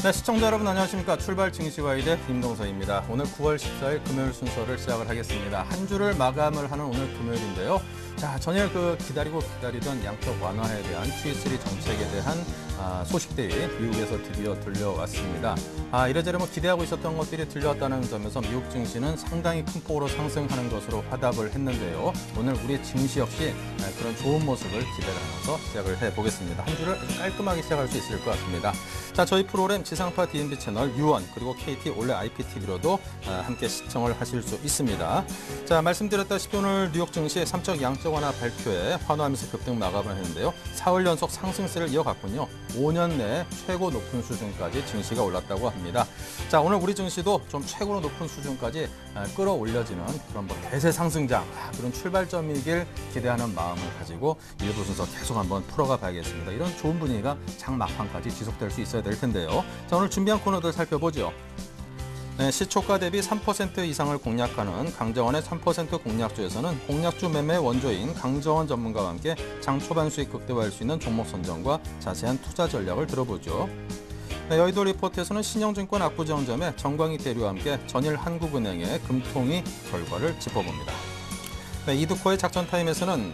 네, 시청자 여러분 안녕하십니까. 출발 증시와이드 김동서입니다. 오늘 9월 14일 금요일 순서를 시작을 하겠습니다. 한 주를 마감을 하는 오늘 금요일인데요. 자, 전일 기다리던 양적 완화에 대한 Q3 정책에 대한 소식들이 미국에서 드디어 들려왔습니다. 이래저래 기대하고 있었던 것들이 들려왔다는 점에서 미국 증시는 상당히 큰 폭으로 상승하는 것으로 화답을 했는데요. 오늘 우리 증시 역시 그런 좋은 모습을 기대를 하면서 시작을 해보겠습니다. 한 주를 아주 깔끔하게 시작할 수 있을 것 같습니다. 자, 저희 프로그램 지상파 DMB 채널 U1 그리고 KT 올레 IPTV로도 함께 시청을 하실 수 있습니다. 자, 말씀드렸다시피 오늘 뉴욕 증시 3적 양적 완화 발표에 환호하면서 급등 마감을 했는데요. 4월 연속 상승세를 이어갔군요. 5년 내 최고 높은 수준까지 증시가 올랐다고 합니다. 자, 오늘 우리 증시도 좀 최고로 높은 수준까지 끌어올려지는 그런 대세 상승장, 그런 출발점이길 기대하는 마음을 가지고 일부 순서 계속 한번 풀어가 봐야겠습니다. 이런 좋은 분위기가 장 막판까지 지속될 수 있어야 될 텐데요. 자, 오늘 준비한 코너들 살펴보죠. 네, 시초가 대비 3% 이상을 공략하는 강정원의 3% 공략주에서는 공략주 매매 원조인 강정원 전문가와 함께 장 초반 수익 극대화할 수 있는 종목 선정과 자세한 투자 전략을 들어보죠. 네, 여의도 리포트에서는 신영증권 압구정점의 정광희 대리와 함께 전일 한국은행의 금통위 결과를 짚어봅니다. 네, 이드코의 작전타임에서는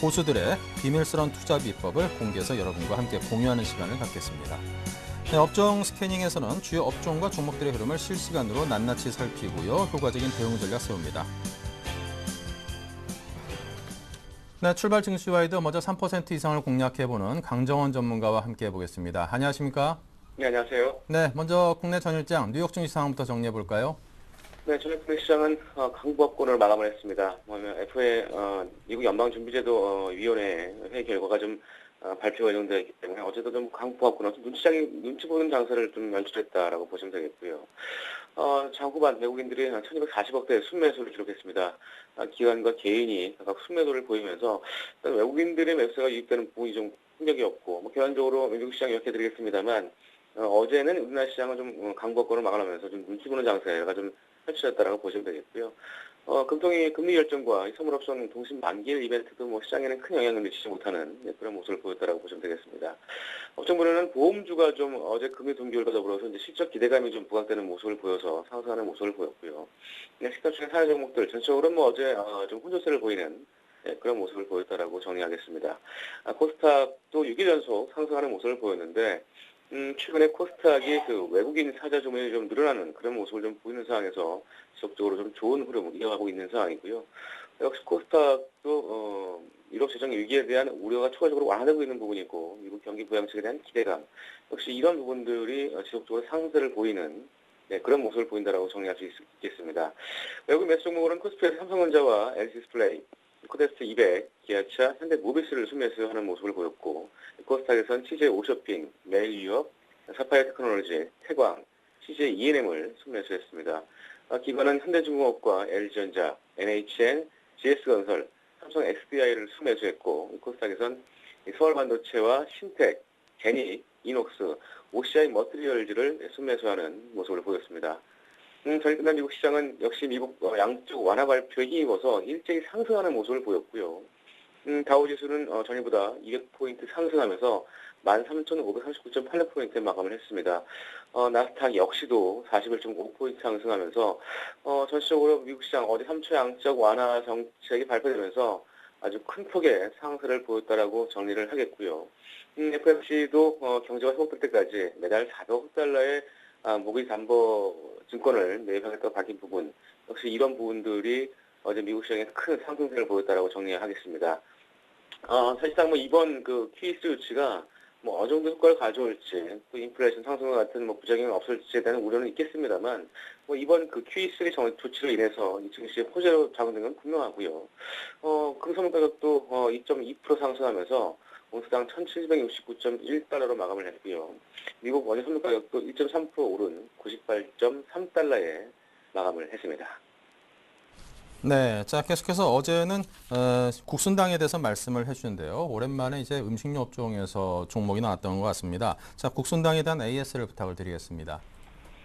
고수들의 비밀스러운 투자 비법을 공개해서 여러분과 함께 공유하는 시간을 갖겠습니다. 네, 업종 스캐닝에서는 주요 업종과 종목들의 흐름을 실시간으로 낱낱이 살피고요. 효과적인 대응 전략 세웁니다. 네, 출발 증시와이드 먼저 3% 이상을 공략해보는 강정원 전문가와 함께 해보겠습니다. 안녕하십니까? 네, 안녕하세요. 네, 먼저 국내 전일장 뉴욕 증시 상황부터 정리해볼까요? 네, 전일 국내 시장은 강보합권을 마감을 했습니다. FA 미국 연방준비제도 위원회 회의 결과가 좀 발표가 예정되어 있기 때문에 어제도 좀 강보합권은 눈치 보는 장세를 좀 연출했다라고 보시면 되겠고요. 장 후반 외국인들이 1,240억대 순매수를 기록했습니다. 기관과 개인이 각각 순매도를 보이면서 외국인들의 매수가 유입되는 부분이 좀 충격이었고, 결론적으로 미국 시장 이렇게 드리겠습니다만 어제는 우리나라 시장은 좀 강보합권을 마감하면서 좀 눈치 보는 장세가 좀 펼쳐졌다라고 보시면 되겠고요. 금통위 금리 결정과 선물옵션 동시 만기일 이벤트도 시장에는 큰 영향을 미치지 못하는 그런 모습을 보였다라고 보시면 되겠습니다. 업종분야는 보험주가 좀 어제 금리 동기율과 더불어서 이제 실적 기대감이 좀 부각되는 모습을 보여서 상승하는 모습을 보였고요. 식당 중에 사회 종목들 전체적으로 어제 좀 혼조세를 보이는 그런 모습을 보였다라고 정리하겠습니다. 코스닥도 6일 연속 상승하는 모습을 보였는데 최근에 코스닥이 외국인 사자 주문이 좀 늘어나는 그런 모습을 좀 보이는 상황에서 지속적으로 좀 좋은 흐름을 이어가고 있는 상황이고요. 역시 코스닥도 유럽 재정 위기에 대한 우려가 추가적으로 완화되고 있는 부분이고 미국 경기 부양책에 대한 기대감 역시 이런 부분들이 지속적으로 상승세를 보이는 그런 모습을 보인다라고 정리할 수 있겠습니다. 외국인 매수 종목으로는 코스피에서 삼성전자와 LG디스플레이, 코데스트 200, 기아차, 현대모비스를 순매수하는 모습을 보였고 코스닥에서는 CJ 오쇼핑, 메일유업, 사파이어 테크놀로지, 태광, CJ E&M을 순매수했습니다. 기관은 현대중공업과 LG전자, NHN, GS건설, 삼성 XDI를 순매수했고 코스닥에서는 서울반도체와 신텍, 제니, 이녹스, OCI 머티리얼즈를 순매수하는 모습을 보였습니다. 전일 끝난 미국 시장은 역시 미국 양적 완화 발표에 힘입어서 일제히 상승하는 모습을 보였고요. 다우지수는 전일보다 200포인트 상승하면서 13,539.86포인트에 마감을 했습니다. 나스닥 역시도 41.5포인트 상승하면서 전체적으로 미국 시장 어제 3초 양적 완화 정책이 발표되면서 아주 큰 폭의 상승을 보였다라고 정리를 하겠고요. FMC도 경제가 회복될 때까지 매달 400억 달러의 모기 담보 증권을 매입하겠다고 밝힌 부분 역시 이런 부분들이 어제 미국 시장에 큰 상승세를 보였다라고 정리하겠습니다. 사실상 이번 Q2 수치가 어느 정도 효과를 가져올지 또 인플레이션 상승과 같은 부작용이 없을지에 대한 우려는 있겠습니다만 이번 Q3 조치로 인해서 이 증시의 호재로 작용된 건 분명하고요. 금소문 가격도 2.2% 상승하면서 온스당 1,769.1달러로 마감을 했고요. 미국 원유 선물 가격도 1.3% 오른 98.3달러에 마감을 했습니다. 네, 자 계속해서 어제는 국순당에 대해서 말씀을 해주는데요. 오랜만에 이제 음식료 업종에서 종목이 나왔던 것 같습니다. 자, 국순당에 대한 AS를 부탁을 드리겠습니다.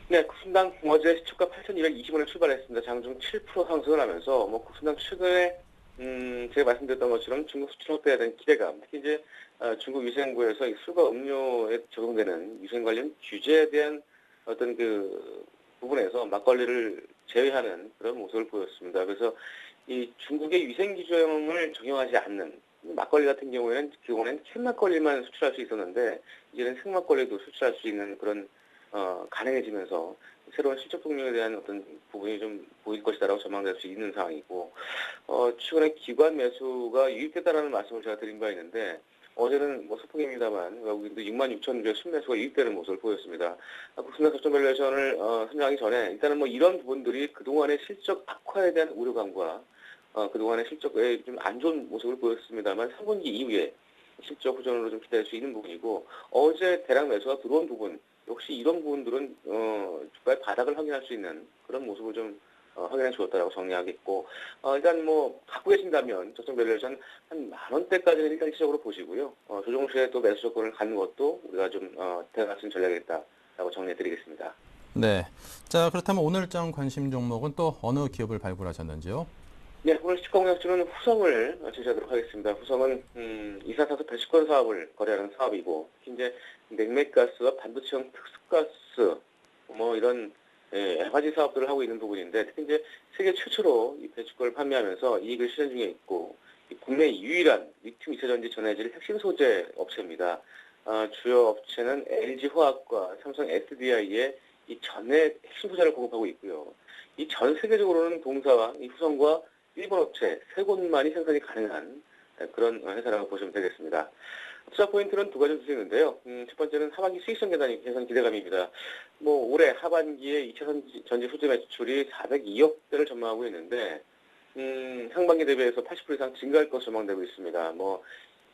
네, 국순당 어제 시초가 8,220원에 출발했습니다. 장중 7% 상승을 하면서 국순당 최근에 제가 말씀드렸던 것처럼 중국 수출 확대에 대한 기대감, 특히 이제 중국 위생부에서 이 술과 음료에 적용되는 위생 관련 규제에 대한 어떤 그 부분에서 막걸리를 제외하는 그런 모습을 보였습니다. 그래서 이 중국의 위생 규정을 적용하지 않는 막걸리 같은 경우에는 그동안엔 캔 막걸리만 수출할 수 있었는데 이제는 생막걸리도 수출할 수 있는 그런 가능해지면서 새로운 실적 동력에 대한 어떤 부분이 좀 보일 것이다라고 전망될 수 있는 상황이고, 최근에 기관 매수가 유입됐다라는 말씀을 제가 드린 바 있는데, 어제는 뭐 소폭입니다만 외국인도 6만 6천 주의 순매수가 유입되는 모습을 보였습니다. 국내 적정 밸류에이션을 선정하기 전에 일단은 뭐 이런 부분들이 그동안의 실적 악화에 대한 우려감과 그동안의 실적에 좀 안 좋은 모습을 보였습니다만 3분기 이후에 실적 호전으로 좀 기대할 수 있는 부분이고, 어제 대량 매수가 들어온 부분 역시 이런 부분들은 주가의 바닥을 확인할 수 있는 그런 모습을 좀 확인해 주었다라고 정리하겠고, 일단 뭐 갖고 계신다면 적정 밸류에이션 한 10,000원대까지는 일단 시적으로 보시고요. 조정 시에 또 매수 조건을 갖는 것도 우리가 좀 대응할 전략이겠다라고 정리해드리겠습니다. 네. 자, 그렇다면 오늘장 관심 종목은 또 어느 기업을 발굴하셨는지요? 네, 오늘 시가공약주는 후성을 제시하도록 하겠습니다. 후성은 이산화탄소 배출권 사업을 거래하는 사업이고, 특히 이제 냉매가스와 반도체형 특수가스 뭐 이런 여러 가지 사업들을 하고 있는 부분인데, 특히 이제 세계 최초로 이 배출권을 판매하면서 이익을 실현 중에 있고, 국내 유일한 리튬 2차전지 전해질 핵심 소재 업체입니다. 주요 업체는 LG화학과 삼성 SDI의 이 전해 핵심 소재를 공급하고 있고요. 이 전 세계적으로는 동사와 이 후성과 일본 업체 세 곳만이 생산이 가능한 그런 회사라고 보시면 되겠습니다. 투자 포인트는 두 가지 주시는데요. 첫 번째는 하반기 수익성 개선 기대감입니다. 뭐 올해 하반기에 2차 전지 소재 매출이 402억 대를 전망하고 있는데, 상반기 대비해서 80% 이상 증가할 것으로 전망되고 있습니다. 뭐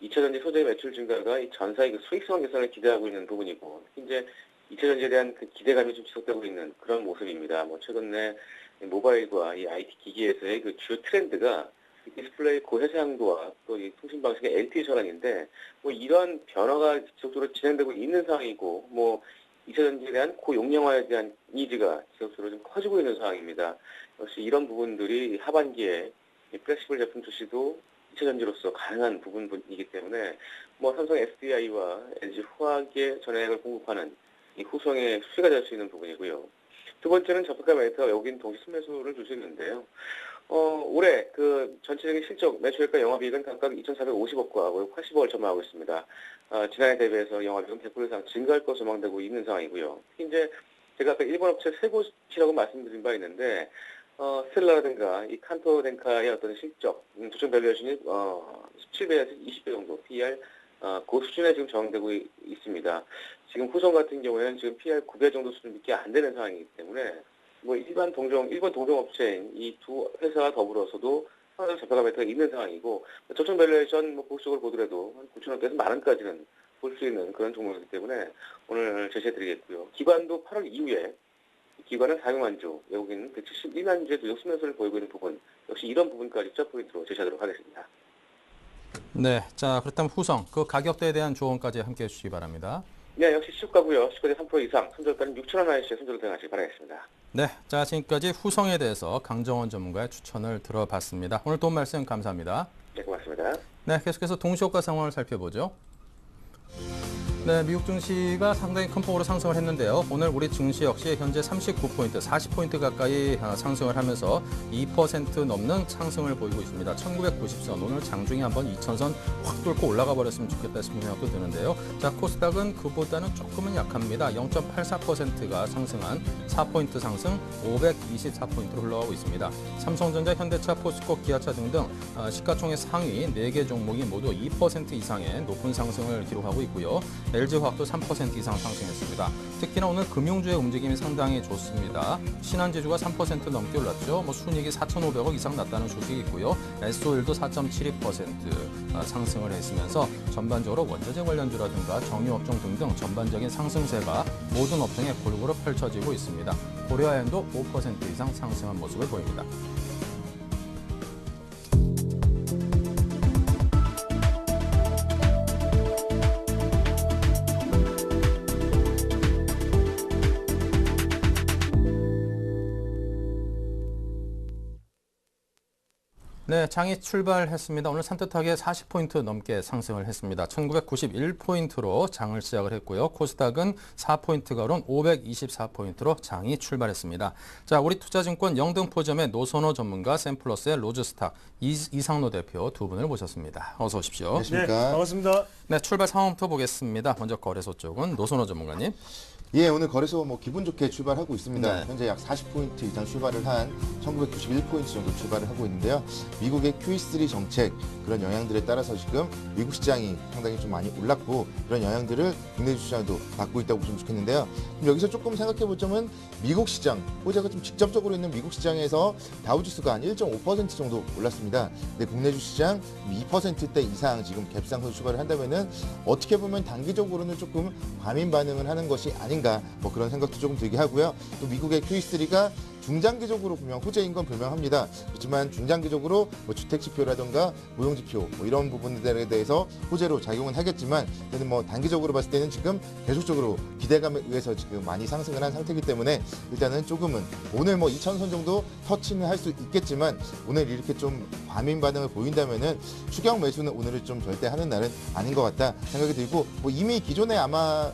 2차 전지 소재 매출 증가가 이 전사의 그 수익성 개선을 기대하고 있는 부분이고, 이제 2차 전지에 대한 그 기대감이 좀 지속되고 있는 그런 모습입니다. 뭐 최근에 모바일과 이 IT 기기에서의 그 주요 트렌드가 디스플레이 고해상도와 또 이 통신 방식의 LTE 전환인데, 뭐 이런 변화가 지속적으로 진행되고 있는 상황이고, 뭐 2차 전지에 대한 고용량화에 대한 니즈가 지속적으로 좀 커지고 있는 상황입니다. 역시 이런 부분들이 하반기에 이 플렉시블 제품 출시도 2차 전지로서 가능한 부분이기 때문에 뭐 삼성 SDI와 LG 화학의 전해액을 공급하는 이 후성의 수혜가 될 수 있는 부분이고요. 두 번째는 저가 메이터가 외국인 동시 순매수를 주시는데요. 올해 그 전체적인 실적 매출액과 영업이익은 각각 2,450억과 80억을 전망하고 있습니다. 지난해 대비해서 영업이익은 100% 이상 증가할 것으로 전망되고 있는 상황이고요. 특히 이제 제가 아까 일본 업체 세 곳이라고 말씀드린 바 있는데, 스텔라라든가 이 칸토덴카의 어떤 실적, 조정 밸류에이션이 17배에서 20배 정도 PER 그 수준에 지금 정되고 있습니다. 지금 후성 같은 경우에는 지금 PER 9배 정도 수준밖에 안 되는 상황이기 때문에 뭐 일본 동종업체인 이 두 회사와 더불어서도 상당히 저평가 매트가 있는 상황이고, 저점 밸류에이션 뭐 보수적으로 보더라도 한 9,000원대에서 10,000원까지는 볼 수 있는 그런 종목이기 때문에 오늘 제시해드리겠고요. 기관도 8월 이후에 기관은 400만 주, 외국인은 171만 주의 누적 수매수를 보이고 있는 부분, 역시 이런 부분까지 투자 포인트로 제시하도록 하겠습니다. 네. 자, 그렇다면 후성, 그 가격대에 대한 조언까지 함께 해주시기 바랍니다. 네, 역시 시가고요. 시가대 3% 이상, 손절가는 6,000원 하이시에 손절을 대응하시기 바라겠습니다. 네. 자, 지금까지 후성에 대해서 강정원 전문가의 추천을 들어봤습니다. 오늘 도움 말씀 감사합니다. 네, 고맙습니다. 네, 계속해서 동시효과 상황을 살펴보죠. 네, 미국 증시가 상당히 큰 폭으로 상승을 했는데요. 오늘 우리 증시 역시 현재 39포인트, 40포인트 가까이 상승을 하면서 2% 넘는 상승을 보이고 있습니다. 1990선, 오늘 장중에 한번 2000선 확 뚫고 올라가 버렸으면 좋겠다 싶은 생각도 드는데요. 자, 코스닥은 그보다는 조금은 약합니다. 0.84%가 상승한 4포인트 상승, 524포인트로 흘러가고 있습니다. 삼성전자, 현대차, 포스코, 기아차 등등 시가총액 상위 4개 종목이 모두 2% 이상의 높은 상승을 기록하고 있고요. LG화학도 3% 이상 상승했습니다. 특히나 오늘 금융주의 움직임이 상당히 좋습니다. 신한지주가 3% 넘게 올랐죠. 뭐 순이익이 4,500억 이상 났다는 소식이 있고요. SO일도 4.72% 상승을 했으면서 전반적으로 원자재 관련주라든가 정유업종 등등 전반적인 상승세가 모든 업종에 골고루 펼쳐지고 있습니다. 고려아연도 5% 이상 상승한 모습을 보입니다. 네, 장이 출발했습니다. 오늘 산뜻하게 40포인트 넘게 상승을 했습니다. 1991포인트로 장을 시작을 했고요. 코스닥은 4포인트가 오른 524포인트로 장이 출발했습니다. 자, 우리 투자증권 영등포점의 노선호 전문가, 샘플러스의 로즈스탁 이상로 대표 두 분을 모셨습니다. 어서 오십시오. 안녕하십니까. 네, 반갑습니다. 네, 출발 상황부터 보겠습니다. 먼저 거래소 쪽은 노선호 전문가님. 예, 오늘 거래소 기분 좋게 출발하고 있습니다. 네. 현재 약 40포인트 이상 출발을 한 1991포인트 정도 출발을 하고 있는데요. 미국의 QE3 정책 그런 영향들에 따라서 지금 미국 시장이 상당히 좀 많이 올랐고 그런 영향들을 국내 주시장도 받고 있다고 보시면 좋겠는데요. 그럼 여기서 조금 생각해 볼 점은 미국 시장, 호재가 좀 직접적으로 있는 미국 시장에서 다우지수가 한 1.5% 정도 올랐습니다. 근데 국내 주시장 2%대 이상 지금 갭상승 출발을 한다면은 어떻게 보면 단기적으로는 조금 과민 반응을 하는 것이 아닌가 뭐 그런 생각도 조금 들게 하고요. 또 미국의 QE3가 중장기적으로 분명 호재인 건 분명합니다. 그렇지만 중장기적으로 뭐 주택 지표라든가 무용 지표 뭐 이런 부분들에 대해서 호재로 작용은 하겠지만 저는 뭐 단기적으로 봤을 때는 지금 계속적으로 기대감에 의해서 지금 많이 상승을 한 상태이기 때문에 일단은 조금은 오늘 뭐 2,000선 정도 터치는 할 수 있겠지만 오늘 이렇게 좀 과민 반응을 보인다면은 추격 매수는 오늘은 좀 절대 하는 날은 아닌 것 같다 생각이 들고 뭐 이미 기존에 아마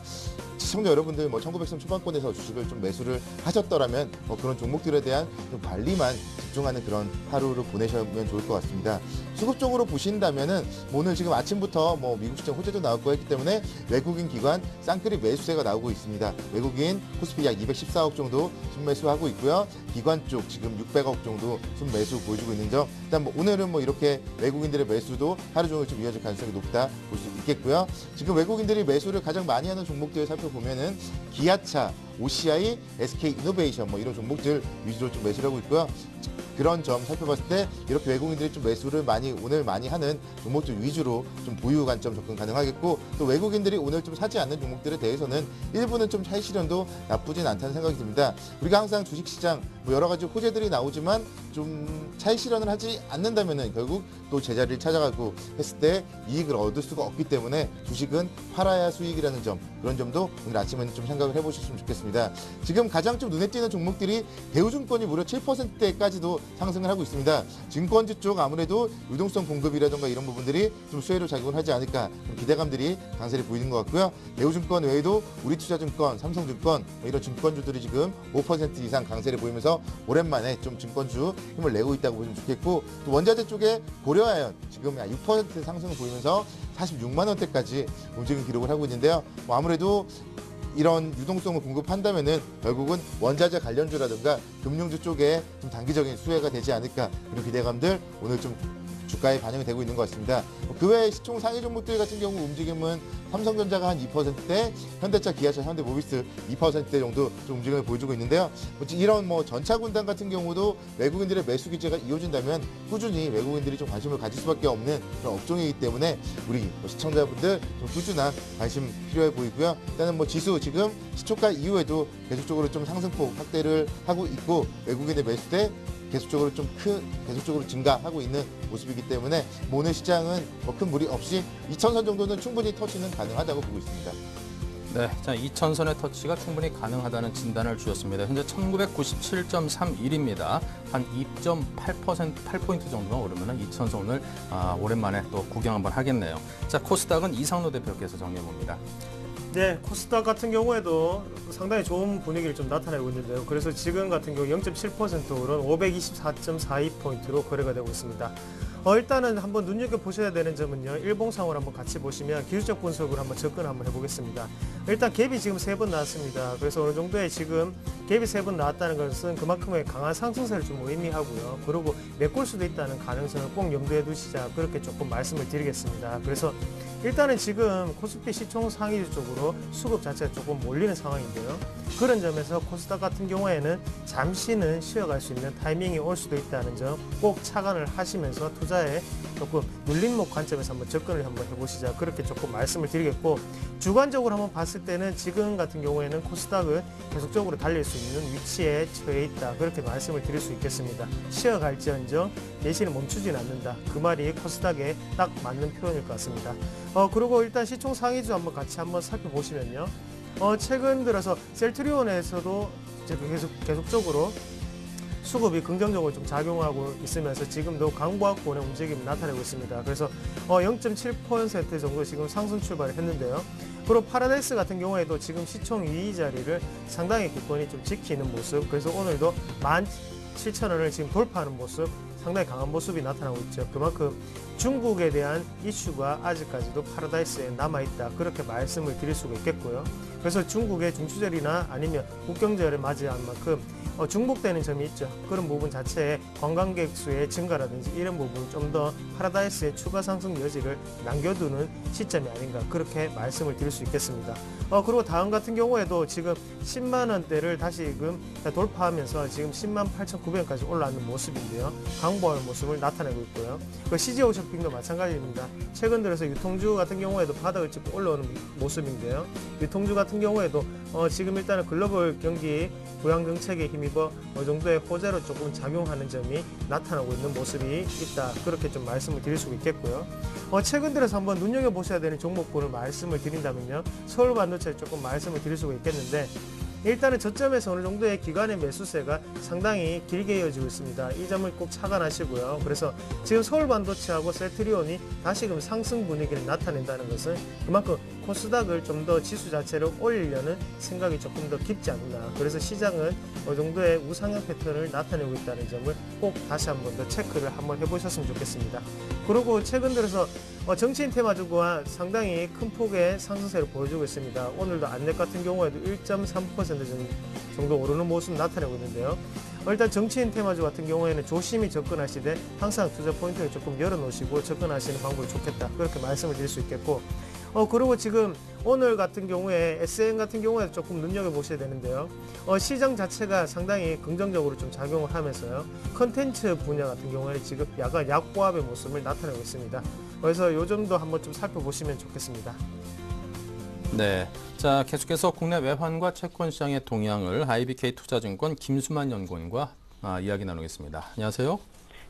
시청자 여러분들 뭐 1900선 초반권에서 주식을 좀 매수를 하셨더라면 뭐 그런 종목들에 대한 좀 관리만 집중하는 그런 하루를 보내시면 좋을 것 같습니다. 수급적으로 보신다면은 뭐 오늘 지금 아침부터 뭐 미국 시장 호재도 나왔고 했기 때문에 외국인 기관 쌍끌이 매수세가 나오고 있습니다. 외국인 코스피 약 214억 정도 순매수하고 있고요. 기관 쪽 지금 600억 정도 순매수 보여주고 있는 점. 일단 뭐 오늘은 뭐 이렇게 외국인들의 매수도 하루 종일 좀 이어질 가능성이 높다 볼 수 있겠고요. 지금 외국인들이 매수를 가장 많이 하는 종목들 살펴보면은 기아차, OCI, SK이노베이션 뭐 이런 종목들 위주로 좀 매수를 하고 있고요. 그런 점 살펴봤을 때 이렇게 외국인들이 좀 매수를 오늘 많이 하는 종목들 위주로 좀 보유 관점 접근 가능하겠고 또 외국인들이 오늘 좀 사지 않는 종목들에 대해서는 일부는 좀 차익 실현도 나쁘진 않다는 생각이 듭니다. 우리가 항상 주식시장 뭐 여러 가지 호재들이 나오지만 좀 차익 실현을 하지 않는다면은 결국 또 제자리를 찾아가고 했을 때 이익을 얻을 수가 없기 때문에 주식은 팔아야 수익이라는 점 그런 점도 오늘 아침에는 좀 생각을 해보셨으면 좋겠습니다. 지금 가장 좀 눈에 띄는 종목들이 대우증권이 무려 7%대까지도 상승을 하고 있습니다. 증권주 쪽 아무래도 유동성 공급이라든가 이런 부분들이 좀 수혜로 작용을 하지 않을까 기대감들이 강세를 보이는 것 같고요. 대우증권 외에도 우리투자증권, 삼성증권 이런 증권주들이 지금 5% 이상 강세를 보이면서 오랜만에 좀 증권주 힘을 내고 있다고 보시면 좋겠고 또 원자재 쪽에 고려아연 지금 6% 상승을 보이면서 46만 원대까지 움직임 기록을 하고 있는데요. 뭐 아무래도 이런 유동성을 공급한다면은 결국은 원자재 관련주라든가 금융주 쪽에 좀 단기적인 수혜가 되지 않을까 이런 기대감들 오늘 좀 주가에 반영이 되고 있는 것 같습니다. 그 외에 시총 상위 종목들 같은 경우 움직임은 삼성전자가 한 2%대, 현대차, 기아차, 현대모비스 2%대 정도 좀 움직임을 보여주고 있는데요. 이런 뭐 전차군단 같은 경우도 외국인들의 매수 기제가 이어진다면 꾸준히 외국인들이 좀 관심을 가질 수밖에 없는 그런 업종이기 때문에 우리 시청자분들 좀 꾸준한 관심 필요해 보이고요. 일단은 뭐 지수 지금 시초가 이후에도 계속적으로 좀 상승폭 확대를 하고 있고 외국인의 매수대 계속적으로 계속적으로 증가하고 있는 모습이기 때문에 오늘 시장은 뭐 큰 무리 없이 2,000선 정도는 충분히 터치는 가능하다고 보고 있습니다. 네, 자 2,000선의 터치가 충분히 가능하다는 진단을 주셨습니다. 현재 1997.31입니다. 한 2.8% 정도만 오르면 2,000선 오늘 오랜만에 또 구경 한번 하겠네요. 자 코스닥은 이상로 대표께서 정리해 봅니다. 네, 코스닥 같은 경우에도 상당히 좋은 분위기를 좀 나타내고 있는데요. 그래서 지금 같은 경우 0.7% 오른 524.42포인트로 거래가 되고 있습니다. 일단은 한번 눈여겨보셔야 되는 점은요. 일봉상으로 한번 같이 보시면 기술적 분석으로 한번 접근 한번 해보겠습니다. 일단 갭이 지금 3번 나왔습니다. 그래서 어느 정도의 지금 갭이 3번 나왔다는 것은 그만큼의 강한 상승세를 좀 의미하고요. 그리고 메꿀 수도 있다는 가능성을 꼭 염두에 두시자 그렇게 조금 말씀을 드리겠습니다. 그래서 일단은 지금 코스피 시총 상위주 쪽으로 수급 자체가 조금 몰리는 상황인데요. 그런 점에서 코스닥 같은 경우에는 잠시는 쉬어갈 수 있는 타이밍이 올 수도 있다는 점 꼭 착안을 하시면서 투자에 조금 눌림목 관점에서 한번 접근을 한번 해보시자 그렇게 조금 말씀을 드리겠고 주관적으로 한번 봤을 때는 지금 같은 경우에는 코스닥은 계속적으로 달릴 수 있는 위치에 처해 있다 그렇게 말씀을 드릴 수 있겠습니다. 쉬어갈지언정 내실은 멈추진 않는다. 그 말이 코스닥에 딱 맞는 표현일 것 같습니다. 그리고 일단 시총 상위주 한번 같이 한번 살펴보시면요. 최근 들어서 셀트리온에서도 계속적으로 수급이 긍정적으로 좀 작용하고 있으면서 지금도 강보합권의 움직임이 나타내고 있습니다. 그래서 0.7% 정도 지금 상승 출발을 했는데요. 그리고 파라다이스 같은 경우에도 지금 시총 2위 자리를 상당히 기권이 좀 지키는 모습. 그래서 오늘도 17,000원을 지금 돌파하는 모습, 상당히 강한 모습이 나타나고 있죠. 그만큼 중국에 대한 이슈가 아직까지도 파라다이스에 남아있다. 그렇게 말씀을 드릴 수가 있겠고요. 그래서 중국의 중추절이나 아니면 국경절을 맞이한 만큼 중복되는 점이 있죠. 그런 부분 자체에 관광객 수의 증가라든지 이런 부분 좀 더 파라다이스의 추가 상승 여지를 남겨두는 시점이 아닌가 그렇게 말씀을 드릴 수 있겠습니다. 그리고 다음 같은 경우에도 지금 10만 원대를 다시금 돌파하면서 지금 10만 8,900원까지 올라가는 모습인데요. 강보할 모습을 나타내고 있고요. 그 CGO 쇼핑도 마찬가지입니다. 최근 들어서 유통주 같은 경우에도 바닥을 찍고 올라오는 모습인데요. 유통주 같은 경우에도 지금 일단은 글로벌 경기 부양 정책에 힘입어 어느 정도의 호재로 조금 작용하는 점이 나타나고 있는 모습이 있다. 그렇게 좀 말씀을 드릴 수 있겠고요. 최근 들어서 한번 눈여겨보셔야 되는 종목군을 말씀을 드린다면요. 서울 반도체 조금 말씀을 드릴 수가 있겠는데 일단은 저점에서 어느 정도의 기간의 매수세가 상당히 길게 이어지고 있습니다. 이 점을 꼭 착안하시고요. 그래서 지금 서울 반도체하고 셀트리온이 다시금 상승 분위기를 나타낸다는 것은 그만큼 코스닥을 좀 더 지수 자체를 올리려는 생각이 조금 더 깊지 않나. 그래서 시장은 어느 정도의 우상향 패턴을 나타내고 있다는 점을 꼭 다시 한번 더 체크를 한번 해보셨으면 좋겠습니다. 그리고 최근 들어서 정치인 테마주가 상당히 큰 폭의 상승세를 보여주고 있습니다. 오늘도 안넷 같은 경우에도 1.3% 정도 오르는 모습 나타내고 있는데요. 일단 정치인 테마주 같은 경우에는 조심히 접근하시되 항상 투자 포인트를 조금 열어놓으시고 접근하시는 방법이 좋겠다. 그렇게 말씀을 드릴 수 있겠고 그리고 지금 오늘 같은 경우에 SN 같은 경우에 조금 눈여겨보셔야 되는데요. 시장 자체가 상당히 긍정적으로 좀 작용을 하면서요. 컨텐츠 분야 같은 경우에 지금 약간 약보합의 모습을 나타내고 있습니다. 그래서 요 점도 한번 좀 살펴보시면 좋겠습니다. 네, 자 계속해서 국내 외환과 채권 시장의 동향을 IBK 투자증권 김수만 연구원과 이야기 나누겠습니다. 안녕하세요.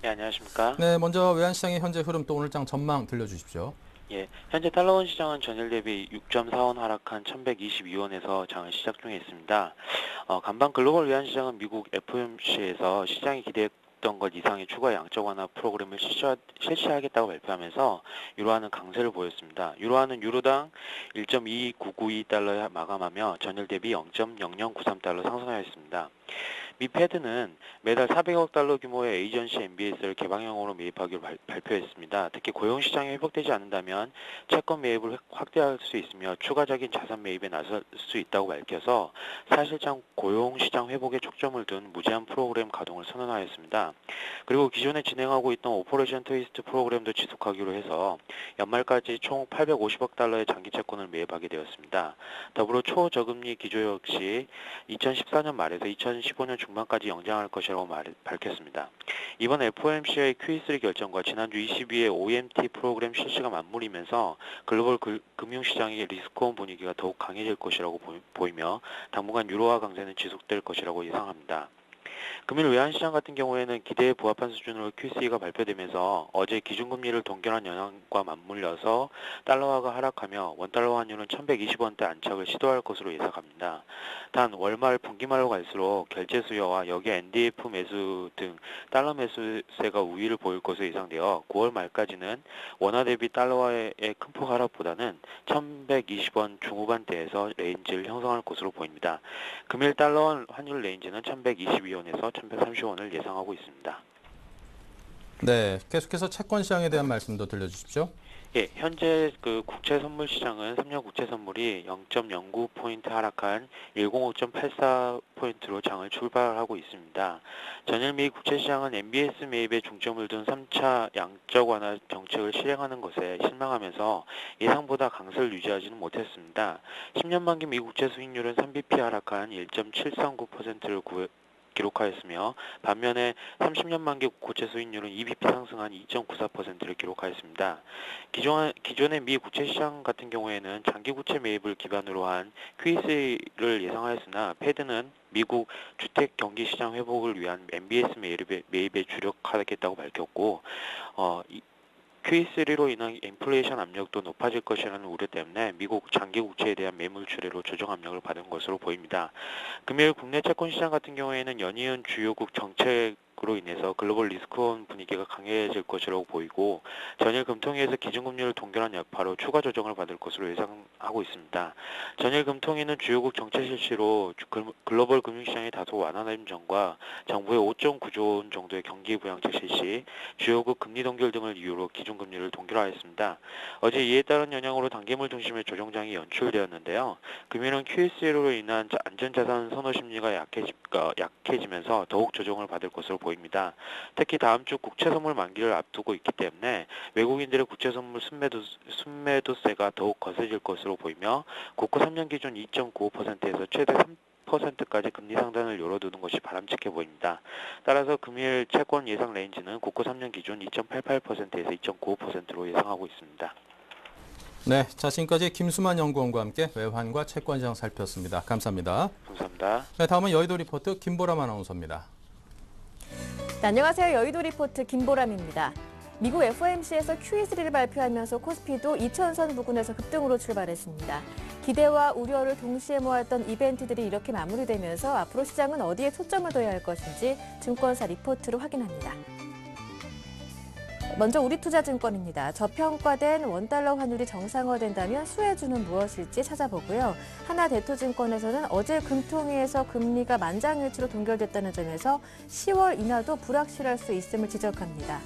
네, 안녕하십니까. 네, 먼저 외환시장의 현재 흐름 또 오늘장 전망 들려주십시오. 예, 현재 달러원 시장은 전일 대비 6.4원 하락한 1122원에서 장을 시작 중에 있습니다. 간밤 글로벌 외환 시장은 미국 FOMC에서 시장이 기대했던 것 이상의 추가 양적 완화 프로그램을 실시하겠다고 발표하면서 유로화는 강세를 보였습니다. 유로화는 유로당 1.2992달러에 마감하며 전일 대비 0.0093달러 상승하였습니다. 미 패드는 매달 400억 달러 규모의 에이전시 MBS를 개방형으로 매입하기로 발표했습니다. 특히 고용시장이 회복되지 않는다면 채권 매입을 확대할 수 있으며 추가적인 자산 매입에 나설 수 있다고 밝혀서 사실상 고용시장 회복에 초점을 둔 무제한 프로그램 가동을 선언하였습니다. 그리고 기존에 진행하고 있던 오퍼레이션 트위스트 프로그램도 지속하기로 해서 연말까지 총 850억 달러의 장기 채권을 매입하게 되었습니다. 더불어 초저금리 기조 역시 2014년 말에서 2015년 중반까지 연장할 것이라고 밝혔습니다. 이번 FOMC의 QE3 결정과 지난주 22일 OMT 프로그램 실시가 맞물리면서 글로벌 금융시장의 리스크온 분위기가 더욱 강해질 것이라고 보이며 당분간 유로화 강세는 지속될 것이라고 예상합니다. 금일 외환시장 같은 경우에는 기대에 부합한 수준으로 QC가 발표되면서 어제 기준금리를 동결한 영향과 맞물려서 달러화가 하락하며 원달러 환율은 1120원대 안착을 시도할 것으로 예상합니다. 단 월말 분기말로 갈수록 결제 수요와 여기에 NDF 매수 등 달러 매수세가 우위를 보일 것으로 예상되어 9월 말까지는 원화 대비 달러화의 큰 폭 하락보다는 1120원 중후반대에서 레인지를 형성할 것으로 보입니다. 금일 달러 환율 레인지는 1122원에서 1130원을 예상하고 있습니다. 네, 계속해서 채권 시장에 대한 말씀도 들려주십시오. 예, 현재 그 국채 선물 시장은 3년 국채 선물이 0.09포인트 하락한 105.84포인트로 장을 출발하고 있습니다. 전일 미 국채 시장은 MBS 매입에 중점을 둔 3차 양적 완화 정책을 실행하는 것에 실망하면서 예상보다 강세를 유지하지는 못했습니다. 10년 만기 미 국채 수익률은 3bp 하락한 1.739%를 기록하였으며 반면에 30년 만기 국채 수익률은 2bp 상승한 2.94%를 기록하였습니다. 기존의 미 국채 시장 같은 경우에는 장기 국채 매입을 기반으로 한 QE3를 예상하였으나 패드는 미국 주택 경기 시장 회복을 위한 MBS 매입에 주력하겠다고 밝혔고 QE3로 인한 인플레이션 압력도 높아질 것이라는 우려 때문에 미국 장기 국채에 대한 매물 출회로 조정 압력을 받은 것으로 보입니다. 금요일 국내 채권 시장 같은 경우에는 연이은 주요국 정책으로 인해서 글로벌 리스크온 분위기가 강해질 것이라고 보이고 전일 금통위에서 기준금리를 동결한 여파로 추가 조정을 받을 것으로 예상하고 있습니다. 전일 금통위는 주요국 정책 실시로 글로벌 금융시장의 다소 완화된 점과 정부의 5.9조 원 정도의 경기 부양책 실시, 주요국 금리 동결 등을 이유로 기준금리를 동결하였습니다. 어제 이에 따른 영향으로 단기물 중심의 조정장이 연출되었는데요. 금일은 QE3로 인한 안전자산 선호 심리가 약해지면서 더욱 조정을 받을 것으로 보입니다. 특히 다음 주 국채 선물 만기를 앞두고 있기 때문에 외국인들의 국채 선물 순매도세가 더욱 거세질 것으로 보이며 국고 3년 기준 2.95%에서 최대 3%까지 금리 상단을 열어두는 것이 바람직해 보입니다. 따라서 금일 채권 예상 레인지는 국고 3년 기준 2.88%에서 2.95%로 예상하고 있습니다. 네, 자 지금까지 김수만 연구원과 함께 외환과 채권 시장 살폈습니다. 감사합니다. 감사합니다. 네, 다음은 여의도 리포트 김보람 아나운서입니다. 네, 안녕하세요. 여의도 리포트 김보람입니다. 미국 FOMC에서 QE3를 발표하면서 코스피도 2000선 부근에서 급등으로 출발했습니다. 기대와 우려를 동시에 모았던 이벤트들이 이렇게 마무리되면서 앞으로 시장은 어디에 초점을 둬야 할 것인지 증권사 리포트로 확인합니다. 먼저 우리투자증권입니다. 저평가된 원달러 환율이 정상화된다면 수혜주는 무엇일지 찾아보고요. 하나대투증권에서는 어제 금통위에서 금리가 만장일치로 동결됐다는 점에서 10월 인하도 불확실할 수 있음을 지적합니다.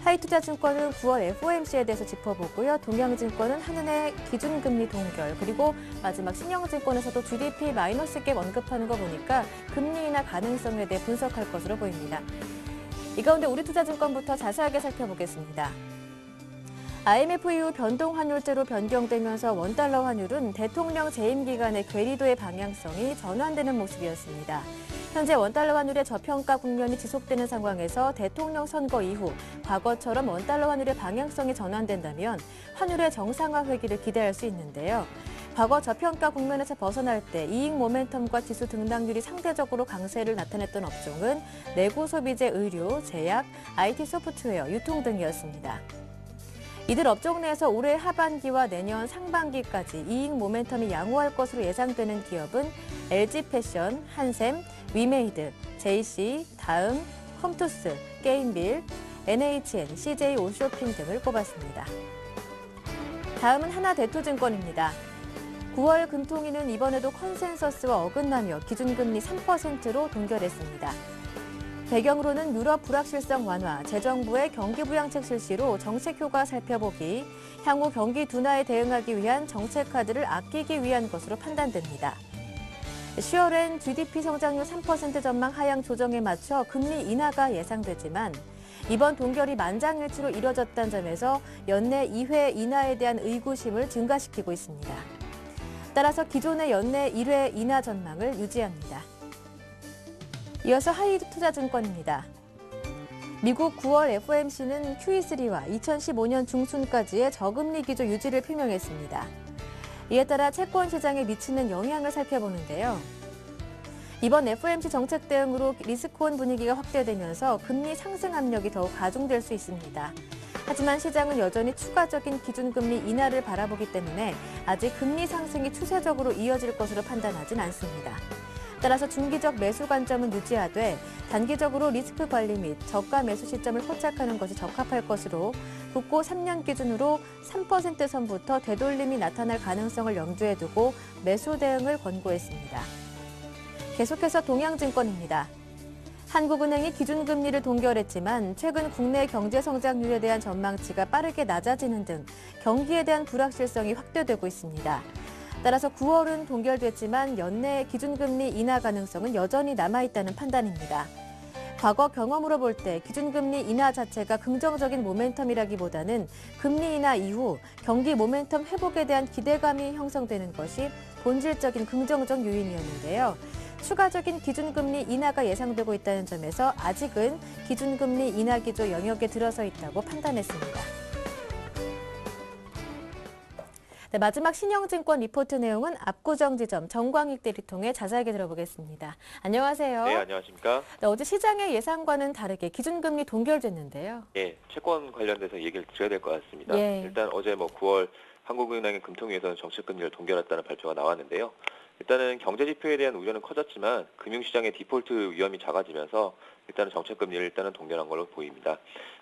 하이투자증권은 9월 FOMC에 대해서 짚어보고요. 동양증권은 한은의 기준금리 동결, 그리고 마지막 신영증권에서도 GDP 마이너스 갭 언급하는 거 보니까 금리 인하 가능성에 대해 분석할 것으로 보입니다. 이 가운데 우리투자증권부터 자세하게 살펴보겠습니다. IMF 이후 변동환율제로 변경되면서 원달러 환율은 대통령 재임 기간의 괴리도의 방향성이 전환되는 모습이었습니다. 현재 원달러 환율의 저평가 국면이 지속되는 상황에서 대통령 선거 이후 과거처럼 원달러 환율의 방향성이 전환된다면 환율의 정상화 회기를 기대할 수 있는데요. 과거 저평가 국면에서 벗어날 때 이익 모멘텀과 지수 등락률이 상대적으로 강세를 나타냈던 업종은 내구 소비재, 의료, 제약, IT 소프트웨어, 유통 등이었습니다. 이들 업종 내에서 올해 하반기와 내년 상반기까지 이익 모멘텀이 양호할 것으로 예상되는 기업은 LG패션, 한샘, 위메이드, JC, 다음, 컴투스, 게임빌, NHN, CJ 온쇼핑 등을 꼽았습니다. 다음은 하나대투증권입니다. 9월 금통위는 이번에도 컨센서스와 어긋나며 기준금리 3%로 동결했습니다. 배경으로는 유럽 불확실성 완화, 재정부의 경기부양책 실시로 정책 효과 살펴보기, 향후 경기 둔화에 대응하기 위한 정책 카드를 아끼기 위한 것으로 판단됩니다. 10월엔 GDP 성장률 3% 전망 하향 조정에 맞춰 금리 인하가 예상되지만 이번 동결이 만장일치로 이뤄졌다는 점에서 연내 2회 인하에 대한 의구심을 증가시키고 있습니다. 따라서 기존의 연내 1회 인하 전망을 유지합니다. 이어서 하이투자증권입니다. 미국 9월 FOMC는 QE3와 2015년 중순까지의 저금리 기조 유지를 표명했습니다. 이에 따라 채권 시장에 미치는 영향을 살펴보는데요. 이번 FOMC 정책 대응으로 리스크온 분위기가 확대되면서 금리 상승 압력이 더욱 가중될 수 있습니다. 하지만 시장은 여전히 추가적인 기준금리 인하를 바라보기 때문에 아직 금리 상승이 추세적으로 이어질 것으로 판단하진 않습니다. 따라서 중기적 매수 관점은 유지하되 단기적으로 리스크 관리 및 저가 매수 시점을 포착하는 것이 적합할 것으로 국고 3년 기준으로 3% 선부터 되돌림이 나타날 가능성을 염두에 두고 매수 대응을 권고했습니다. 계속해서 동양증권입니다. 한국은행이 기준금리를 동결했지만 최근 국내 경제 성장률에 대한 전망치가 빠르게 낮아지는 등 경기에 대한 불확실성이 확대되고 있습니다. 따라서 9월은 동결됐지만 연내 기준금리 인하 가능성은 여전히 남아있다는 판단입니다. 과거 경험으로 볼 때 기준금리 인하 자체가 긍정적인 모멘텀이라기보다는 금리 인하 이후 경기 모멘텀 회복에 대한 기대감이 형성되는 것이 본질적인 긍정적 요인이었는데요. 추가적인 기준금리 인하가 예상되고 있다는 점에서 아직은 기준금리 인하 기조 영역에 들어서 있다고 판단했습니다. 네, 마지막 신영증권 리포트 내용은 압구정 지점 정광익 대리 통해 자세하게 들어보겠습니다. 안녕하세요. 네, 안녕하십니까. 네, 어제 시장의 예상과는 다르게 기준금리 동결됐는데요. 예, 채권 관련돼서 얘기를 드려야 될 것 같습니다. 예. 일단 어제 9월 한국은행의 금통위에서는 정책금리를 동결했다는 발표가 나왔는데요. 일단은 경제 지표에 대한 우려는 커졌지만 금융시장의 디폴트 위험이 작아지면서 일단은 정책금리를 동결한 걸로 보입니다.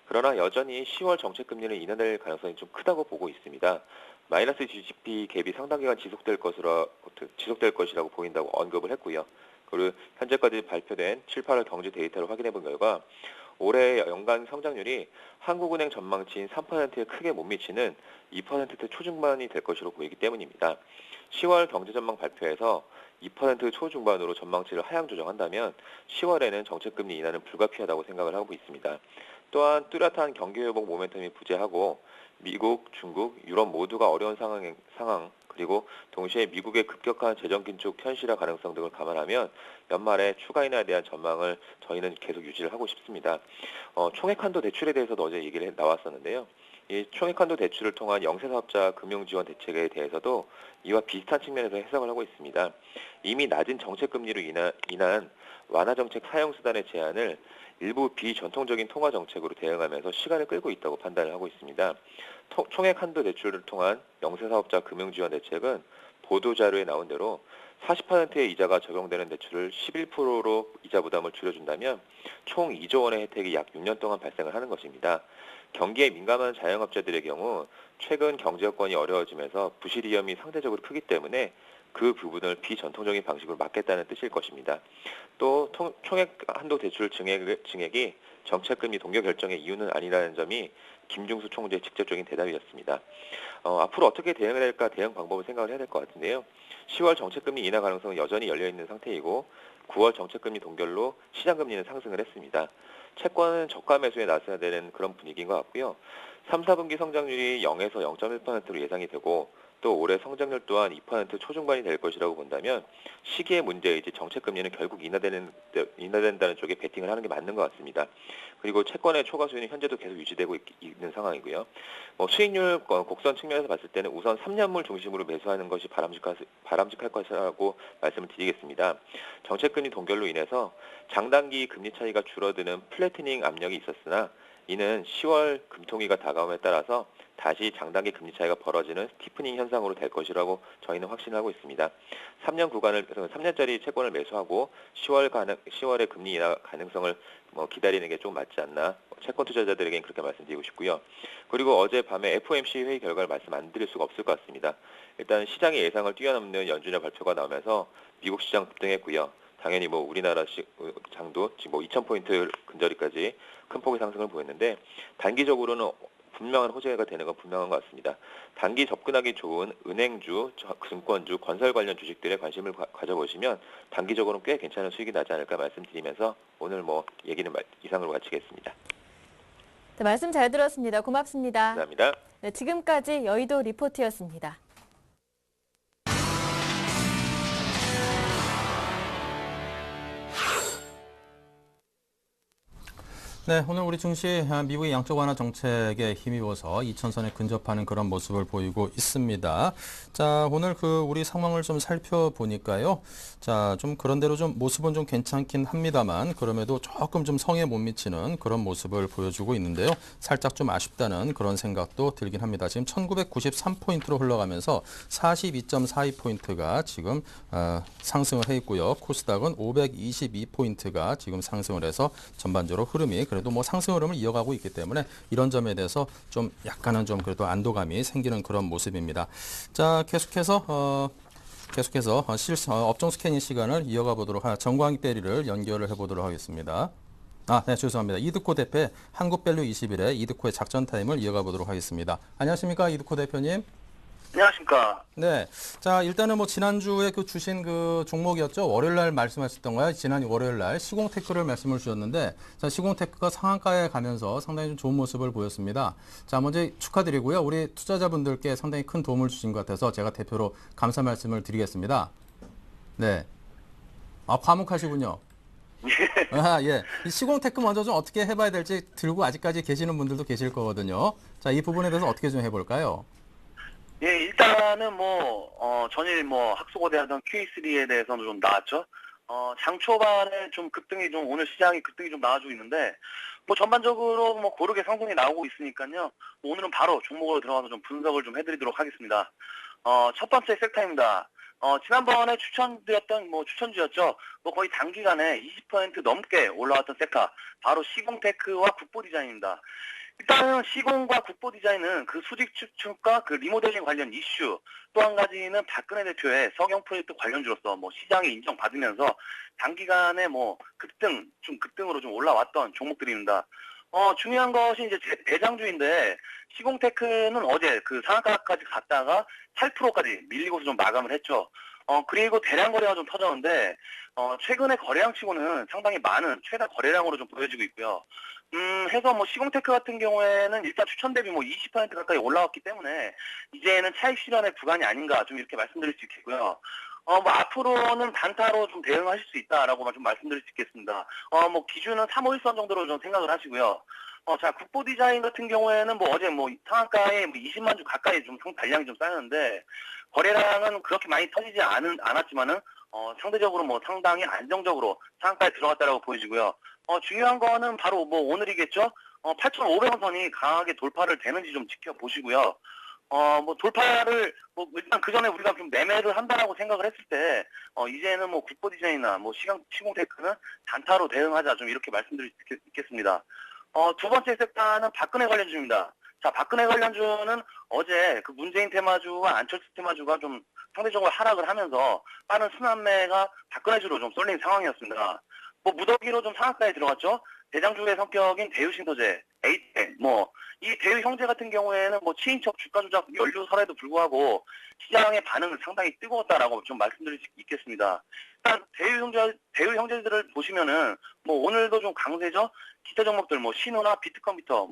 그러나 여전히 10월 정책금리는 인하될 가능성이 좀 크다고 보고 있습니다. 마이너스 GDP 갭이 상당 기간 지속될 것이라고 보인다고 언급을 했고요. 그리고 현재까지 발표된 7, 8월 경제 데이터를 확인해 본 결과 올해 연간 성장률이 한국은행 전망치인 3%에 크게 못 미치는 2%대 초중반이 될 것으로 보이기 때문입니다. 10월 경제전망 발표에서 2% 초중반으로 전망치를 하향 조정한다면 10월에는 정책금리 인하는 불가피하다고 생각을 하고 있습니다. 또한 뚜렷한 경기회복 모멘텀이 부재하고 미국, 중국, 유럽 모두가 어려운 상황 그리고 동시에 미국의 급격한 재정 긴축 현실화 가능성 등을 감안하면 연말에 추가 인하에 대한 전망을 저희는 계속 유지를 하고 싶습니다. 총액 한도 대출에 대해서도 어제 얘기를 나왔었는데요. 이 총액 한도 대출을 통한 영세사업자 금융지원 대책에 대해서도 이와 비슷한 측면에서 해석을 하고 있습니다. 이미 낮은 정책금리로 인한 완화 정책 사용 수단의 제한을 일부 비전통적인 통화 정책으로 대응하면서 시간을 끌고 있다고 판단을 하고 있습니다. 총액 한도 대출을 통한 영세사업자 금융지원 대책은 보도자료에 나온 대로 40%의 이자가 적용되는 대출을 11%로 이자 부담을 줄여준다면 총 2조 원의 혜택이 약 6년 동안 발생을 하는 것입니다. 경기에 민감한 자영업자들의 경우 최근 경제 여건이 어려워지면서 부실 위험이 상대적으로 크기 때문에 그 부분을 비전통적인 방식으로 막겠다는 뜻일 것입니다. 또 총액 한도 대출 증액이 정책금리 동결 결정의 이유는 아니라는 점이 김중수 총재의 직접적인 대답이었습니다. 앞으로 어떻게 대응해야 될까 대응 방법을 생각을 해야 될 것 같은데요. 10월 정책금리 인하 가능성은 여전히 열려있는 상태이고 9월 정책금리 동결로 시장금리는 상승을 했습니다. 채권은 저가 매수에 나서야 되는 그런 분위기인 것 같고요. 3, 4분기 성장률이 0에서 0.1%로 예상이 되고 또 올해 성장률 또한 2% 초중반이 될 것이라고 본다면 시기의 문제이지 정책금리는 결국 인하된다는 쪽에 베팅을 하는 게 맞는 것 같습니다. 그리고 채권의 초과 수익은 현재도 계속 유지되고 있는 상황이고요. 수익률 곡선 측면에서 봤을 때는 우선 3년물 중심으로 매수하는 것이 바람직할 것이라고 말씀을 드리겠습니다. 정책금리 동결로 인해서 장단기 금리 차이가 줄어드는 플래티닝 압력이 있었으나 이는 10월 금통위가 다가옴에 따라서 다시 장단기 금리 차이가 벌어지는 스티프닝 현상으로 될 것이라고 저희는 확신하고 있습니다. 3년짜리 채권을 매수하고 10월의 금리 인하 가능성을 기다리는 게 좀 맞지 않나 채권 투자자들에게는 그렇게 말씀드리고 싶고요. 그리고 어제 밤에 FOMC 회의 결과를 말씀 안 드릴 수가 없을 것 같습니다. 일단 시장의 예상을 뛰어넘는 연준의 발표가 나오면서 미국 시장 급등했고요. 당연히 우리나라 장도 지금 2,000포인트 근저리까지 큰 폭의 상승을 보였는데 단기적으로는 분명한 호재가 되는 건 분명한 것 같습니다. 단기 접근하기 좋은 은행주, 증권주, 건설 관련 주식들에 관심을 가져보시면 단기적으로는 꽤 괜찮은 수익이 나지 않을까 말씀드리면서 오늘 얘기는 이상으로 마치겠습니다. 네, 말씀 잘 들었습니다. 고맙습니다. 감사합니다. 네, 지금까지 여의도 리포트였습니다. 네, 오늘 우리 증시 미국의 양적 완화 정책에 힘입어서 2,000선에 근접하는 그런 모습을 보이고 있습니다. 자, 오늘 우리 상황을 좀 살펴보니까요. 자, 좀 그런대로 좀 모습은 좀 괜찮긴 합니다만 그럼에도 조금 좀 성에 못 미치는 그런 모습을 보여주고 있는데요. 살짝 좀 아쉽다는 그런 생각도 들긴 합니다. 지금 1993포인트로 흘러가면서 42.42포인트가 지금 상승을 해 있고요. 코스닥은 522포인트가 지금 상승을 해서 전반적으로 흐름이 그래도 상승 흐름을 이어가고 있기 때문에 이런 점에 대해서 좀 약간은 좀 그래도 안도감이 생기는 그런 모습입니다. 자, 계속해서 업종 스캐닝 시간을 이어가 보도록 정광익 대리를 연결을 해보도록 하겠습니다. 네, 죄송합니다. 이드코 대표 한국밸류 21의 이드코의 작전 타임을 이어가 보도록 하겠습니다. 안녕하십니까, 이드코 대표님? 안녕하십니까. 네. 자, 일단은 지난주에 주신 종목이었죠. 월요일날 말씀하셨던 거야. 지난 월요일날 시공테크를 말씀을 주셨는데, 자, 시공테크가 상한가에 가면서 상당히 좀 좋은 모습을 보였습니다. 자, 먼저 축하드리고요. 우리 투자자분들께 상당히 큰 도움을 주신 것 같아서 제가 대표로 감사 말씀을 드리겠습니다. 네. 과묵하시군요. 예. 이 시공테크 먼저 좀 어떻게 해봐야 될지 들고 아직까지 계시는 분들도 계실 거거든요. 자, 이 부분에 대해서 어떻게 좀 해볼까요? 예, 일단은 전일 학수고대하던 Q3에 대해서는 좀 나왔죠. 장 초반에 오늘 시장이 급등이 좀 나와주고 있는데, 전반적으로 고르게 상승이 나오고 있으니까요. 오늘은 바로 종목으로 들어가서 좀 분석을 좀 해드리도록 하겠습니다. 첫 번째 섹터입니다. 지난번에 추천주였죠. 거의 단기간에 20% 넘게 올라왔던 섹터, 바로 시공테크와 국보디자인입니다. 일단은 시공과 국보디자인은 그 수직 축축과 그 리모델링 관련 이슈, 또 한 가지는 박근혜 대표의 석영 프로젝트 관련주로서 시장에 인정받으면서 단기간에 급등으로 좀 올라왔던 종목들입니다. 중요한 것이 이제 대장주인데, 시공테크는 어제 그 상한가까지 갔다가 8%까지 밀리고서 좀 마감을 했죠. 그리고 대량 거래가 좀 터졌는데, 최근에 거래량 치고는 상당히 많은 최다 거래량으로 좀 보여지고 있고요. 해서 시공테크 같은 경우에는 일단 추천 대비 20% 가까이 올라왔기 때문에 이제는 차익 실현의 구간이 아닌가 좀 이렇게 말씀드릴 수 있겠고요. 앞으로는 단타로 좀 대응하실 수 있다라고만 좀 말씀드릴 수 있겠습니다. 기준은 351선 정도로 좀 생각을 하시고요. 자, 국보 디자인 같은 경우에는 어제 상한가에 20만 주 가까이 좀 단량이 좀 쌓였는데, 거래량은 그렇게 많이 터지지 않았지만은, 상대적으로 상당히 안정적으로 상한가에 들어갔다라고 보여지고요. 중요한 거는 바로 오늘이겠죠? 8,500원 선이 강하게 돌파를 되는지 좀 지켜보시고요. 돌파를, 일단 그 전에 우리가 좀 매매를 한다라고 생각을 했을 때, 이제는 국보 디자인이나 시공테크는 단타로 대응하자, 좀 이렇게 말씀드릴 수 있겠습니다. 두 번째 섹터는 박근혜 관련주입니다. 자, 박근혜 관련주는 어제 그 문재인 테마주와 안철수 테마주가 좀 상대적으로 하락을 하면서 빠른 순환매가 박근혜주로 좀 쏠린 상황이었습니다. 무더기로 좀 상한가에 들어갔죠. 대장주의 성격인 대유신소재, 에이텍, 이 대유 형제 같은 경우에는 친인척 주가 조작 연루설에도 불구하고 시장의 반응은 상당히 뜨거웠다라고 좀 말씀드릴 수 있겠습니다. 일단 대유 형제들을 보시면은 오늘도 좀 강세죠. 기타 종목들 신호나 비트컴퓨터,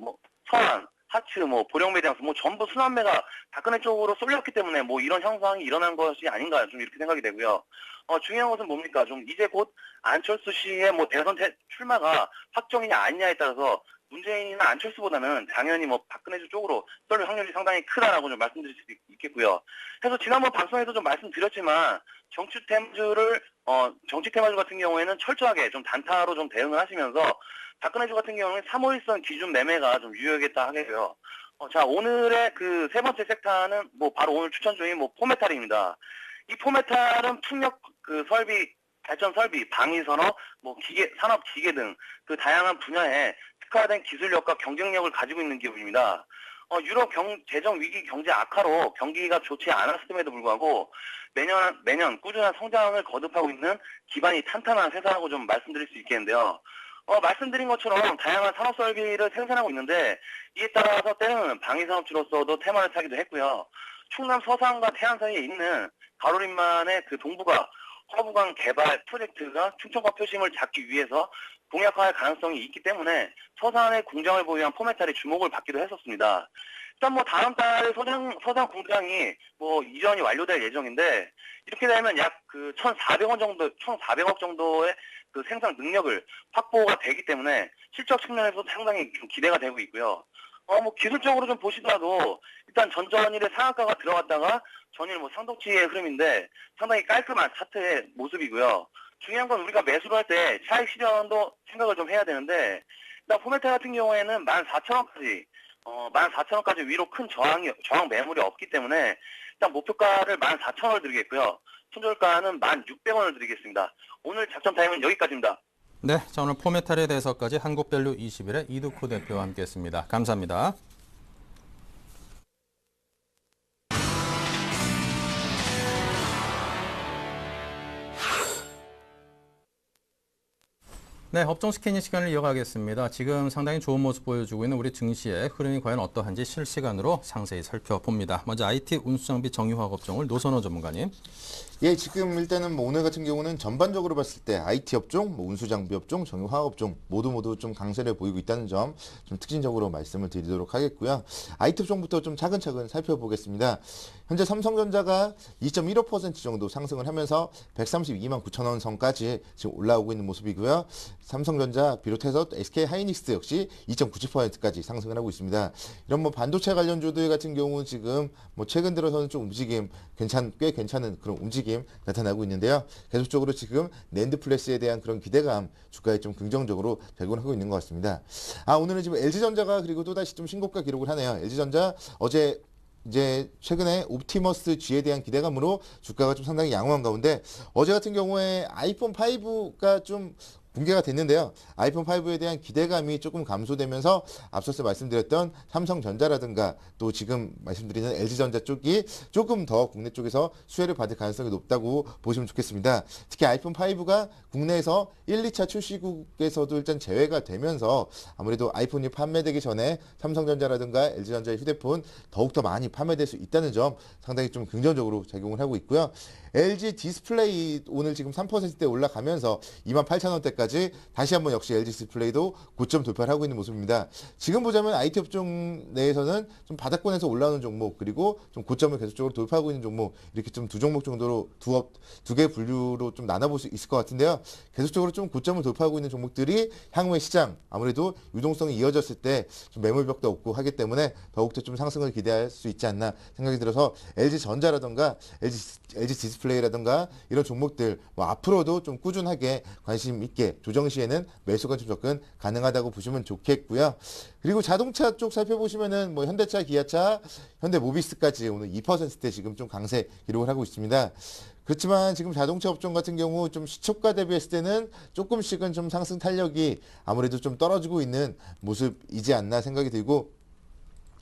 서한, 하츠, 보령매장수 전부 순환매가 박근혜 쪽으로 쏠렸기 때문에 이런 현상이 일어난 것이 아닌가 좀 이렇게 생각이 되고요. 중요한 것은 뭡니까? 좀 이제 곧 안철수 씨의 대선 출마가 확정이냐 아니냐에 따라서 문재인이나 안철수보다는 당연히 박근혜 쪽으로 쏠릴 확률이 상당히 크다라고 좀 말씀드릴 수 있겠고요. 그래서 지난번 방송에서 좀 말씀드렸지만 정치 테마주 같은 경우에는 철저하게 좀 단타로 좀 대응을 하시면서 박근혜주 같은 경우는 351선 기준 매매가 좀 유효하겠다 하겠고요. 자, 오늘의 그 세 번째 섹터는 바로 오늘 추천 중인 포메탈입니다. 이 포메탈은 풍력 설비, 발전 설비, 방위산업, 산업 기계 등 그 다양한 분야에 특화된 기술력과 경쟁력을 가지고 있는 기업입니다. 유럽 재정 위기 경제 악화로 경기가 좋지 않았음에도 불구하고 매년 꾸준한 성장을 거듭하고 있는 기반이 탄탄한 회사라고 좀 말씀드릴 수 있겠는데요. 말씀드린 것처럼 다양한 산업 설비를 생산하고 있는데, 이에 따라서 때로는 방위산업주로서도 테마를 타기도 했고요. 충남 서산과 태안 사이에 있는 가로림만의 그 동부가 허브강 개발 프로젝트가 충청과 표심을 잡기 위해서 공약화할 가능성이 있기 때문에 서산의 공장을 보유한 포메탈이 주목을 받기도 했었습니다. 일단 다음 달에 서산 공장이 이전이 완료될 예정인데, 이렇게 되면 약 1,400억 정도의 그 생산 능력을 확보가 되기 때문에 실적 측면에서도 상당히 좀 기대가 되고 있고요. 기술적으로 좀 보시더라도 일단 전전일에 상한가가 들어갔다가 전일 상독치의 흐름인데 상당히 깔끔한 차트의 모습이고요. 중요한 건 우리가 매수를 할 때 차익 실현도 생각을 좀 해야 되는데, 일단 포메탈 같은 경우에는 14,000원까지 위로 큰 저항 매물이 없기 때문에 일단 목표가를 14,000원을 드리겠고요. 손절가는 1,600원을 드리겠습니다. 오늘 작전 타임은 여기까지입니다. 네, 자, 오늘 포메탈에 대해서까지 한국밸류 21의 이두코 대표와 함께했습니다. 감사합니다. 네, 업종 스캐닝 시간을 이어가겠습니다. 지금 상당히 좋은 모습 보여주고 있는 우리 증시의 흐름이 과연 어떠한지 실시간으로 상세히 살펴봅니다. 먼저 IT 운수장비 정유화학 업종을 노선호 전문가님. 예, 지금 일단은 오늘 같은 경우는 전반적으로 봤을 때 IT 업종, 운수장비 업종, 정유화학 업종 모두 좀 강세를 보이고 있다는 점 좀 특징적으로 말씀을 드리도록 하겠고요. IT 업종부터 좀 차근차근 살펴보겠습니다. 현재 삼성전자가 2.15% 정도 상승을 하면서 132만 9천 원 선까지 지금 올라오고 있는 모습이고요. 삼성전자 비롯해서 또 SK 하이닉스 역시 2.97%까지 상승을 하고 있습니다. 이런 뭐 반도체 관련주들 같은 경우는 지금 뭐 최근 들어서는 좀 움직임 꽤 괜찮은 그런 움직임 나타나고 있는데요. 계속적으로 지금 낸드 플래시에 대한 그런 기대감 주가에 좀 긍정적으로 작용을 하고 있는 것 같습니다. 오늘은 지금 LG전자가 그리고 또다시 좀 신고가 기록을 하네요. LG전자 어제 이제 최근에 옵티머스 G에 대한 기대감으로 주가가 좀 상당히 양호한 가운데 어제 같은 경우에 아이폰 5가 좀 공개가 됐는데요. 아이폰 5에 대한 기대감이 조금 감소되면서 앞서서 말씀드렸던 삼성전자라든가 또 지금 말씀드리는 LG전자 쪽이 조금 더 국내 쪽에서 수혜를 받을 가능성이 높다고 보시면 좋겠습니다. 특히 아이폰 5가 국내에서 1, 2차 출시국에서도 일단 제외가 되면서 아무래도 아이폰이 판매되기 전에 삼성전자라든가 LG전자의 휴대폰 더욱더 많이 판매될 수 있다는 점 상당히 좀 긍정적으로 작용을 하고 있고요. LG 디스플레이 오늘 지금 3%대 올라가면서 28,000원대까지 다시 한번 역시 LG 디스플레이도 고점 돌파를 하고 있는 모습입니다. 지금 보자면 IT 업종 내에서는 좀 바닥권에서 올라오는 종목 그리고 좀 고점을 계속적으로 돌파하고 있는 종목 이렇게 좀 두 종목 정도로 두 개 분류로 좀 나눠볼 수 있을 것 같은데요. 계속적으로 좀 고점을 돌파하고 있는 종목들이 향후의 시장 아무래도 유동성이 이어졌을 때 좀 매물벽도 없고 하기 때문에 더욱더 좀 상승을 기대할 수 있지 않나 생각이 들어서 LG전자라든가 LG 디스플레이라든가 이런 종목들 뭐 앞으로도 좀 꾸준하게 관심 있게 조정 시에는 매수가 좀 접근 가능하다고 보시면 좋겠고요. 그리고 자동차 쪽 살펴보시면은 뭐 현대차, 기아차, 현대모비스까지 오늘 2%대 지금 좀 강세 기록을 하고 있습니다. 그렇지만 지금 자동차 업종 같은 경우 좀 시초가 대비했을 때는 조금씩은 좀 상승 탄력이 아무래도 좀 떨어지고 있는 모습이지 않나 생각이 들고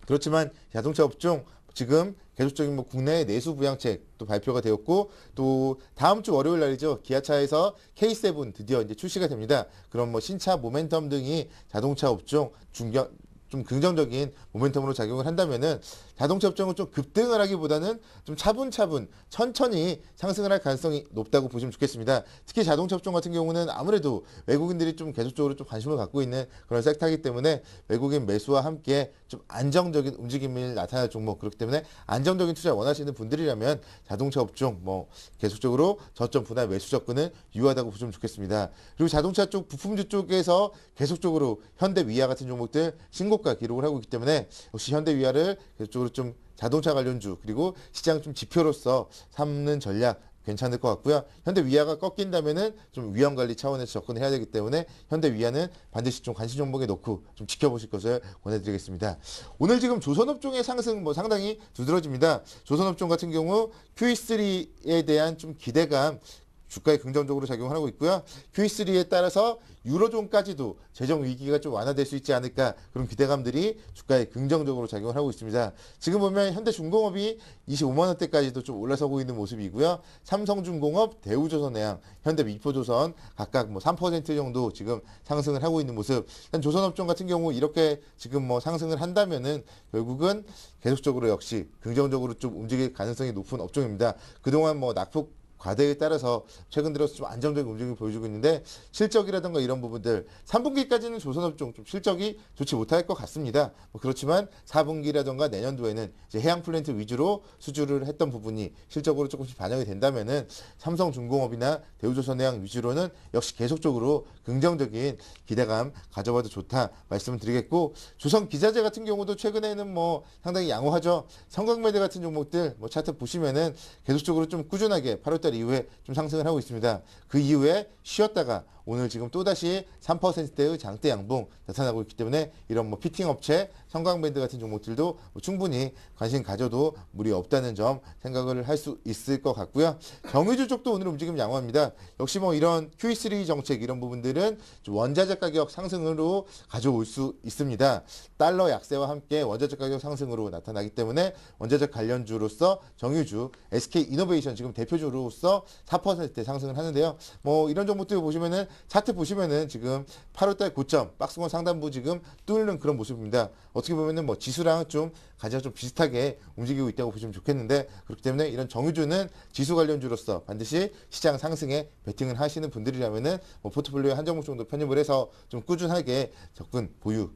그렇지만 자동차 업종 지금 계속적인 뭐 국내 내수 부양책도 발표가 되었고 또 다음 주 월요일 날이죠. 기아차에서 K7 드디어 이제 출시가 됩니다. 그럼 뭐 신차 모멘텀 등이 자동차 업종 좀 긍정적인 모멘텀으로 작용을 한다면은 자동차 업종은 좀 급등을 하기보다는 좀 차분차분 천천히 상승을 할 가능성이 높다고 보시면 좋겠습니다. 특히 자동차 업종 같은 경우는 아무래도 외국인들이 좀 계속적으로 좀 관심을 갖고 있는 그런 섹터이기 때문에 외국인 매수와 함께 좀 안정적인 움직임이 나타날 종목 그렇기 때문에 안정적인 투자 원하시는 분들이라면 자동차 업종 뭐 계속적으로 저점 분할 매수 접근은 유효하다고 보시면 좋겠습니다. 그리고 자동차 쪽 부품주 쪽에서 계속적으로 현대위아 같은 종목들 신고가 기록을 하고 있기 때문에 역시 현대위아를 계속적으로 좀 자동차 관련주 그리고 시장 좀 지표로서 삼는 전략 괜찮을 것 같고요. 현대위아가 꺾인다면은 좀 위험 관리 차원에서 접근을 해야 되기 때문에 현대위아는 반드시 좀 관심 종목에 놓고 좀 지켜보실 것을 권해드리겠습니다. 오늘 지금 조선업종의 상승 뭐 상당히 두드러집니다. 조선업종 같은 경우 QE3에 대한 좀 기대감 주가에 긍정적으로 작용하고 있고요. QE3에 따라서 유로존까지도 재정 위기가 좀 완화될 수 있지 않을까 그런 기대감들이 주가에 긍정적으로 작용을 하고 있습니다. 지금 보면 현대중공업이 25만 원대까지도 좀 올라서고 있는 모습이고요. 삼성중공업, 대우조선해양, 현대미포조선 각각 뭐 3% 정도 지금 상승을 하고 있는 모습. 조선업종 같은 경우 이렇게 지금 뭐 상승을 한다면은 결국은 계속적으로 역시 긍정적으로 좀 움직일 가능성이 높은 업종입니다. 그동안 뭐 낙폭 과대에 따라서 최근 들어서 좀 안정적인 움직임을 보여주고 있는데 실적이라든가 이런 부분들 3분기까지는 조선업종 좀 실적이 좋지 못할 것 같습니다. 뭐 그렇지만 4분기라든가 내년도에는 이제 해양 플랜트 위주로 수주를 했던 부분이 실적으로 조금씩 반영이 된다면은 삼성중공업이나 대우조선해양 위주로는 역시 계속적으로 긍정적인 기대감 가져봐도 좋다 말씀을 드리겠고 조선기자재 같은 경우도 최근에는 뭐 상당히 양호하죠. 성강매대 같은 종목들 뭐 차트 보시면은 계속적으로 좀 꾸준하게 8월달 이후에 좀 상승을 하고 있습니다. 그 이후에 쉬었다가 오늘 지금 또다시 3%대의 장대 양봉 나타나고 있기 때문에 이런 뭐 피팅 업체, 성광밴드 같은 종목들도 뭐 충분히 관심 가져도 무리 없다는 점 생각을 할 수 있을 것 같고요. 정유주 쪽도 오늘 움직임 양호합니다. 역시 뭐 이런 QE3 정책 이런 부분들은 좀 원자재 가격 상승으로 가져올 수 있습니다. 달러 약세와 함께 원자재 가격 상승으로 나타나기 때문에 원자재 관련주로서 정유주, SK이노베이션 지금 대표주로서 4%대 상승을 하는데요. 뭐 이런 종목들 보시면은 차트 보시면은 지금 8월달 고점 박스권 상단부 지금 뚫는 그런 모습입니다. 어떻게 보면은 뭐 지수랑 좀 가장 좀 비슷하게 움직이고 있다고 보시면 좋겠는데 그렇기 때문에 이런 정유주는 지수 관련주로서 반드시 시장 상승에 베팅을 하시는 분들이라면은 뭐 포트폴리오에 한 종목 정도 편입을 해서 좀 꾸준하게 접근 보유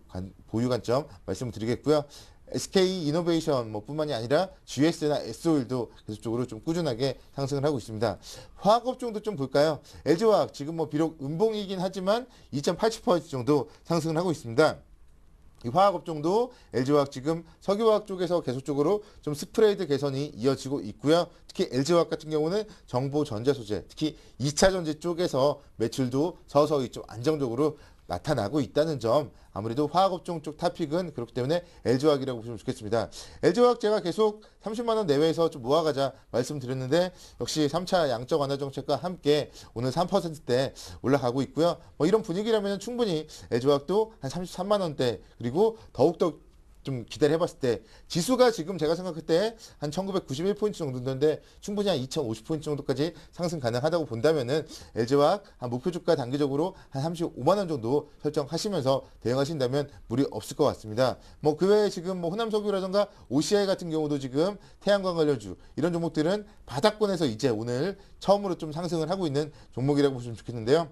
관점 말씀을 드리겠고요. SK 이노베이션 뿐만이 아니라 GS나 S-오일도 계속적으로 좀 꾸준하게 상승을 하고 있습니다. 화학업종도 좀 볼까요? LG화학 지금 비록 음봉이긴 하지만 2.87% 정도 상승을 하고 있습니다. 이 화학업종도 LG화학 지금 석유화학 쪽에서 계속적으로 좀 스프레이드 개선이 이어지고 있고요. 특히 LG화학 같은 경우는 정보 전자 소재, 특히 2차 전지 쪽에서 매출도 서서히 좀 안정적으로 나타나고 있다는 점, 아무래도 화학업종 쪽 탑픽은 그렇기 때문에 LG화학이라고 보시면 좋겠습니다. LG화학 제가 계속 30만 원 내외에서 좀 모아가자 말씀드렸는데 역시 3차 양적 완화 정책과 함께 오늘 3%대 올라가고 있고요. 이런 분위기라면 충분히 LG화학도 한 33만 원대 그리고 더욱더 좀 기대를 해봤을 때 지수가 지금 제가 생각할 때 한 1991포인트 정도인데 충분히 한 2050포인트 정도까지 상승 가능하다고 본다면은 LG화학 한 목표 주가 단기적으로 한 35만 원 정도 설정하시면서 대응하신다면 무리 없을 것 같습니다. 그 외에 지금 호남석유라든가 OCI 같은 경우도 지금 태양광 관련주 이런 종목들은 바닥권에서 이제 오늘 처음으로 좀 상승을 하고 있는 종목이라고 보시면 좋겠는데요.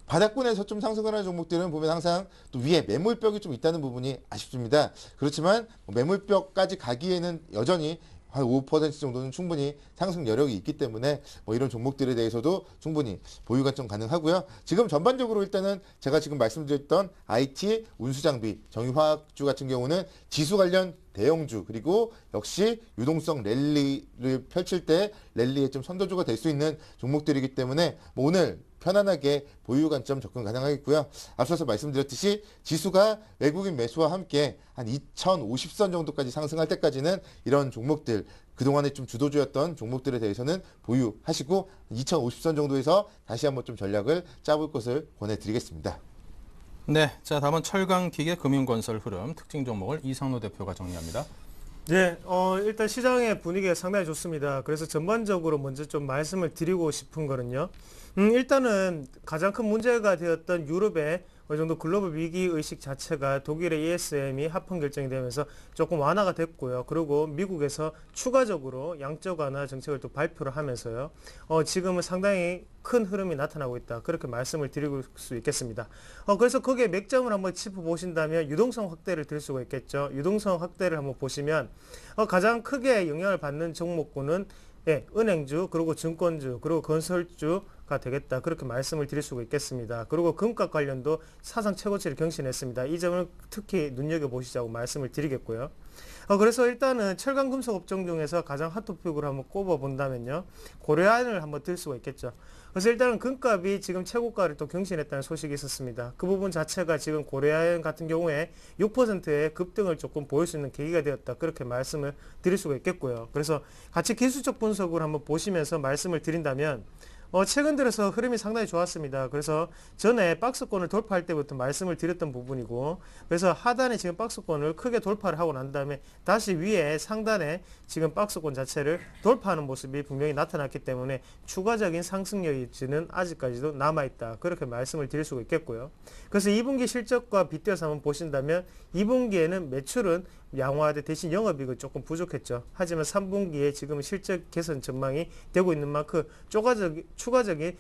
바닥권에서 좀 상승을 하는 종목들은 보면 항상 또 위에 매물벽이 좀 있다는 부분이 아쉽습니다. 그렇지만 매물벽까지 가기에는 여전히 한 5% 정도는 충분히 상승 여력이 있기 때문에 이런 종목들에 대해서도 충분히 보유 관점 가능하고요. 지금 전반적으로 일단은 제가 지금 말씀드렸던 IT, 운수장비, 정유화학주 같은 경우는 지수 관련 대형주 그리고 역시 유동성 랠리를 펼칠 때 랠리에 좀 선도주가 될 수 있는 종목들이기 때문에 오늘 편안하게 보유 관점 접근 가능하겠고요. 앞서서 말씀드렸듯이 지수가 외국인 매수와 함께 한 2050선 정도까지 상승할 때까지는 이런 종목들 그동안에 좀 주도주였던 종목들에 대해서는 보유하시고 2050선 정도에서 다시 한번 좀 전략을 짜볼 것을 권해드리겠습니다. 네, 자 다음은 철강, 기계, 금융건설 흐름 특징 종목을 이상로 대표가 정리합니다. 네, 일단 시장의 분위기가 상당히 좋습니다. 그래서 전반적으로 먼저 좀 말씀을 드리고 싶은 거는요. 일단은 가장 큰 문제가 되었던 유럽의 어느 정도 글로벌 위기 의식 자체가 독일의 ESM이 합헌 결정이 되면서 조금 완화가 됐고요. 그리고 미국에서 추가적으로 양적 완화 정책을 또 발표를 하면서요. 지금은 상당히 큰 흐름이 나타나고 있다. 그렇게 말씀을 드릴 수 있겠습니다. 그래서 거기에 맥점을 한번 짚어보신다면 유동성 확대를 들 수가 있겠죠. 유동성 확대를 한번 보시면 가장 크게 영향을 받는 종목군은 은행주, 그리고 증권주, 그리고 건설주가 되겠다. 그렇게 말씀을 드릴 수가 있겠습니다. 그리고 금값 관련도 사상 최고치를 경신했습니다. 이 점을 특히 눈여겨보시자고 말씀을 드리겠고요. 그래서 일단은 철강 금속 업종 중에서 가장 핫토픽으로 한번 꼽아본다면요. 고려아연을 한번 들 수가 있겠죠. 그래서 일단은 금값이 지금 최고가를 또 경신했다는 소식이 있었습니다. 그 부분 자체가 지금 고려아연 같은 경우에 6%의 급등을 조금 보일 수 있는 계기가 되었다. 그렇게 말씀을 드릴 수가 있겠고요. 그래서 같이 기술적 분석을 한번 보시면서 말씀을 드린다면 최근 들어서 흐름이 상당히 좋았습니다. 그래서 전에 박스권을 돌파할 때부터 말씀을 드렸던 부분이고, 그래서 하단에 지금 박스권을 크게 돌파를 하고 난 다음에 다시 위에 상단에 지금 박스권 자체를 돌파하는 모습이 분명히 나타났기 때문에 추가적인 상승 여지는 아직까지도 남아있다. 그렇게 말씀을 드릴 수가 있겠고요. 그래서 2분기 실적과 빗대어서 한번 보신다면 2분기에는 매출은 양호하되 대신 영업이익은 조금 부족했죠. 하지만 3분기에 지금 실적 개선 전망이 되고 있는 만큼 추가적인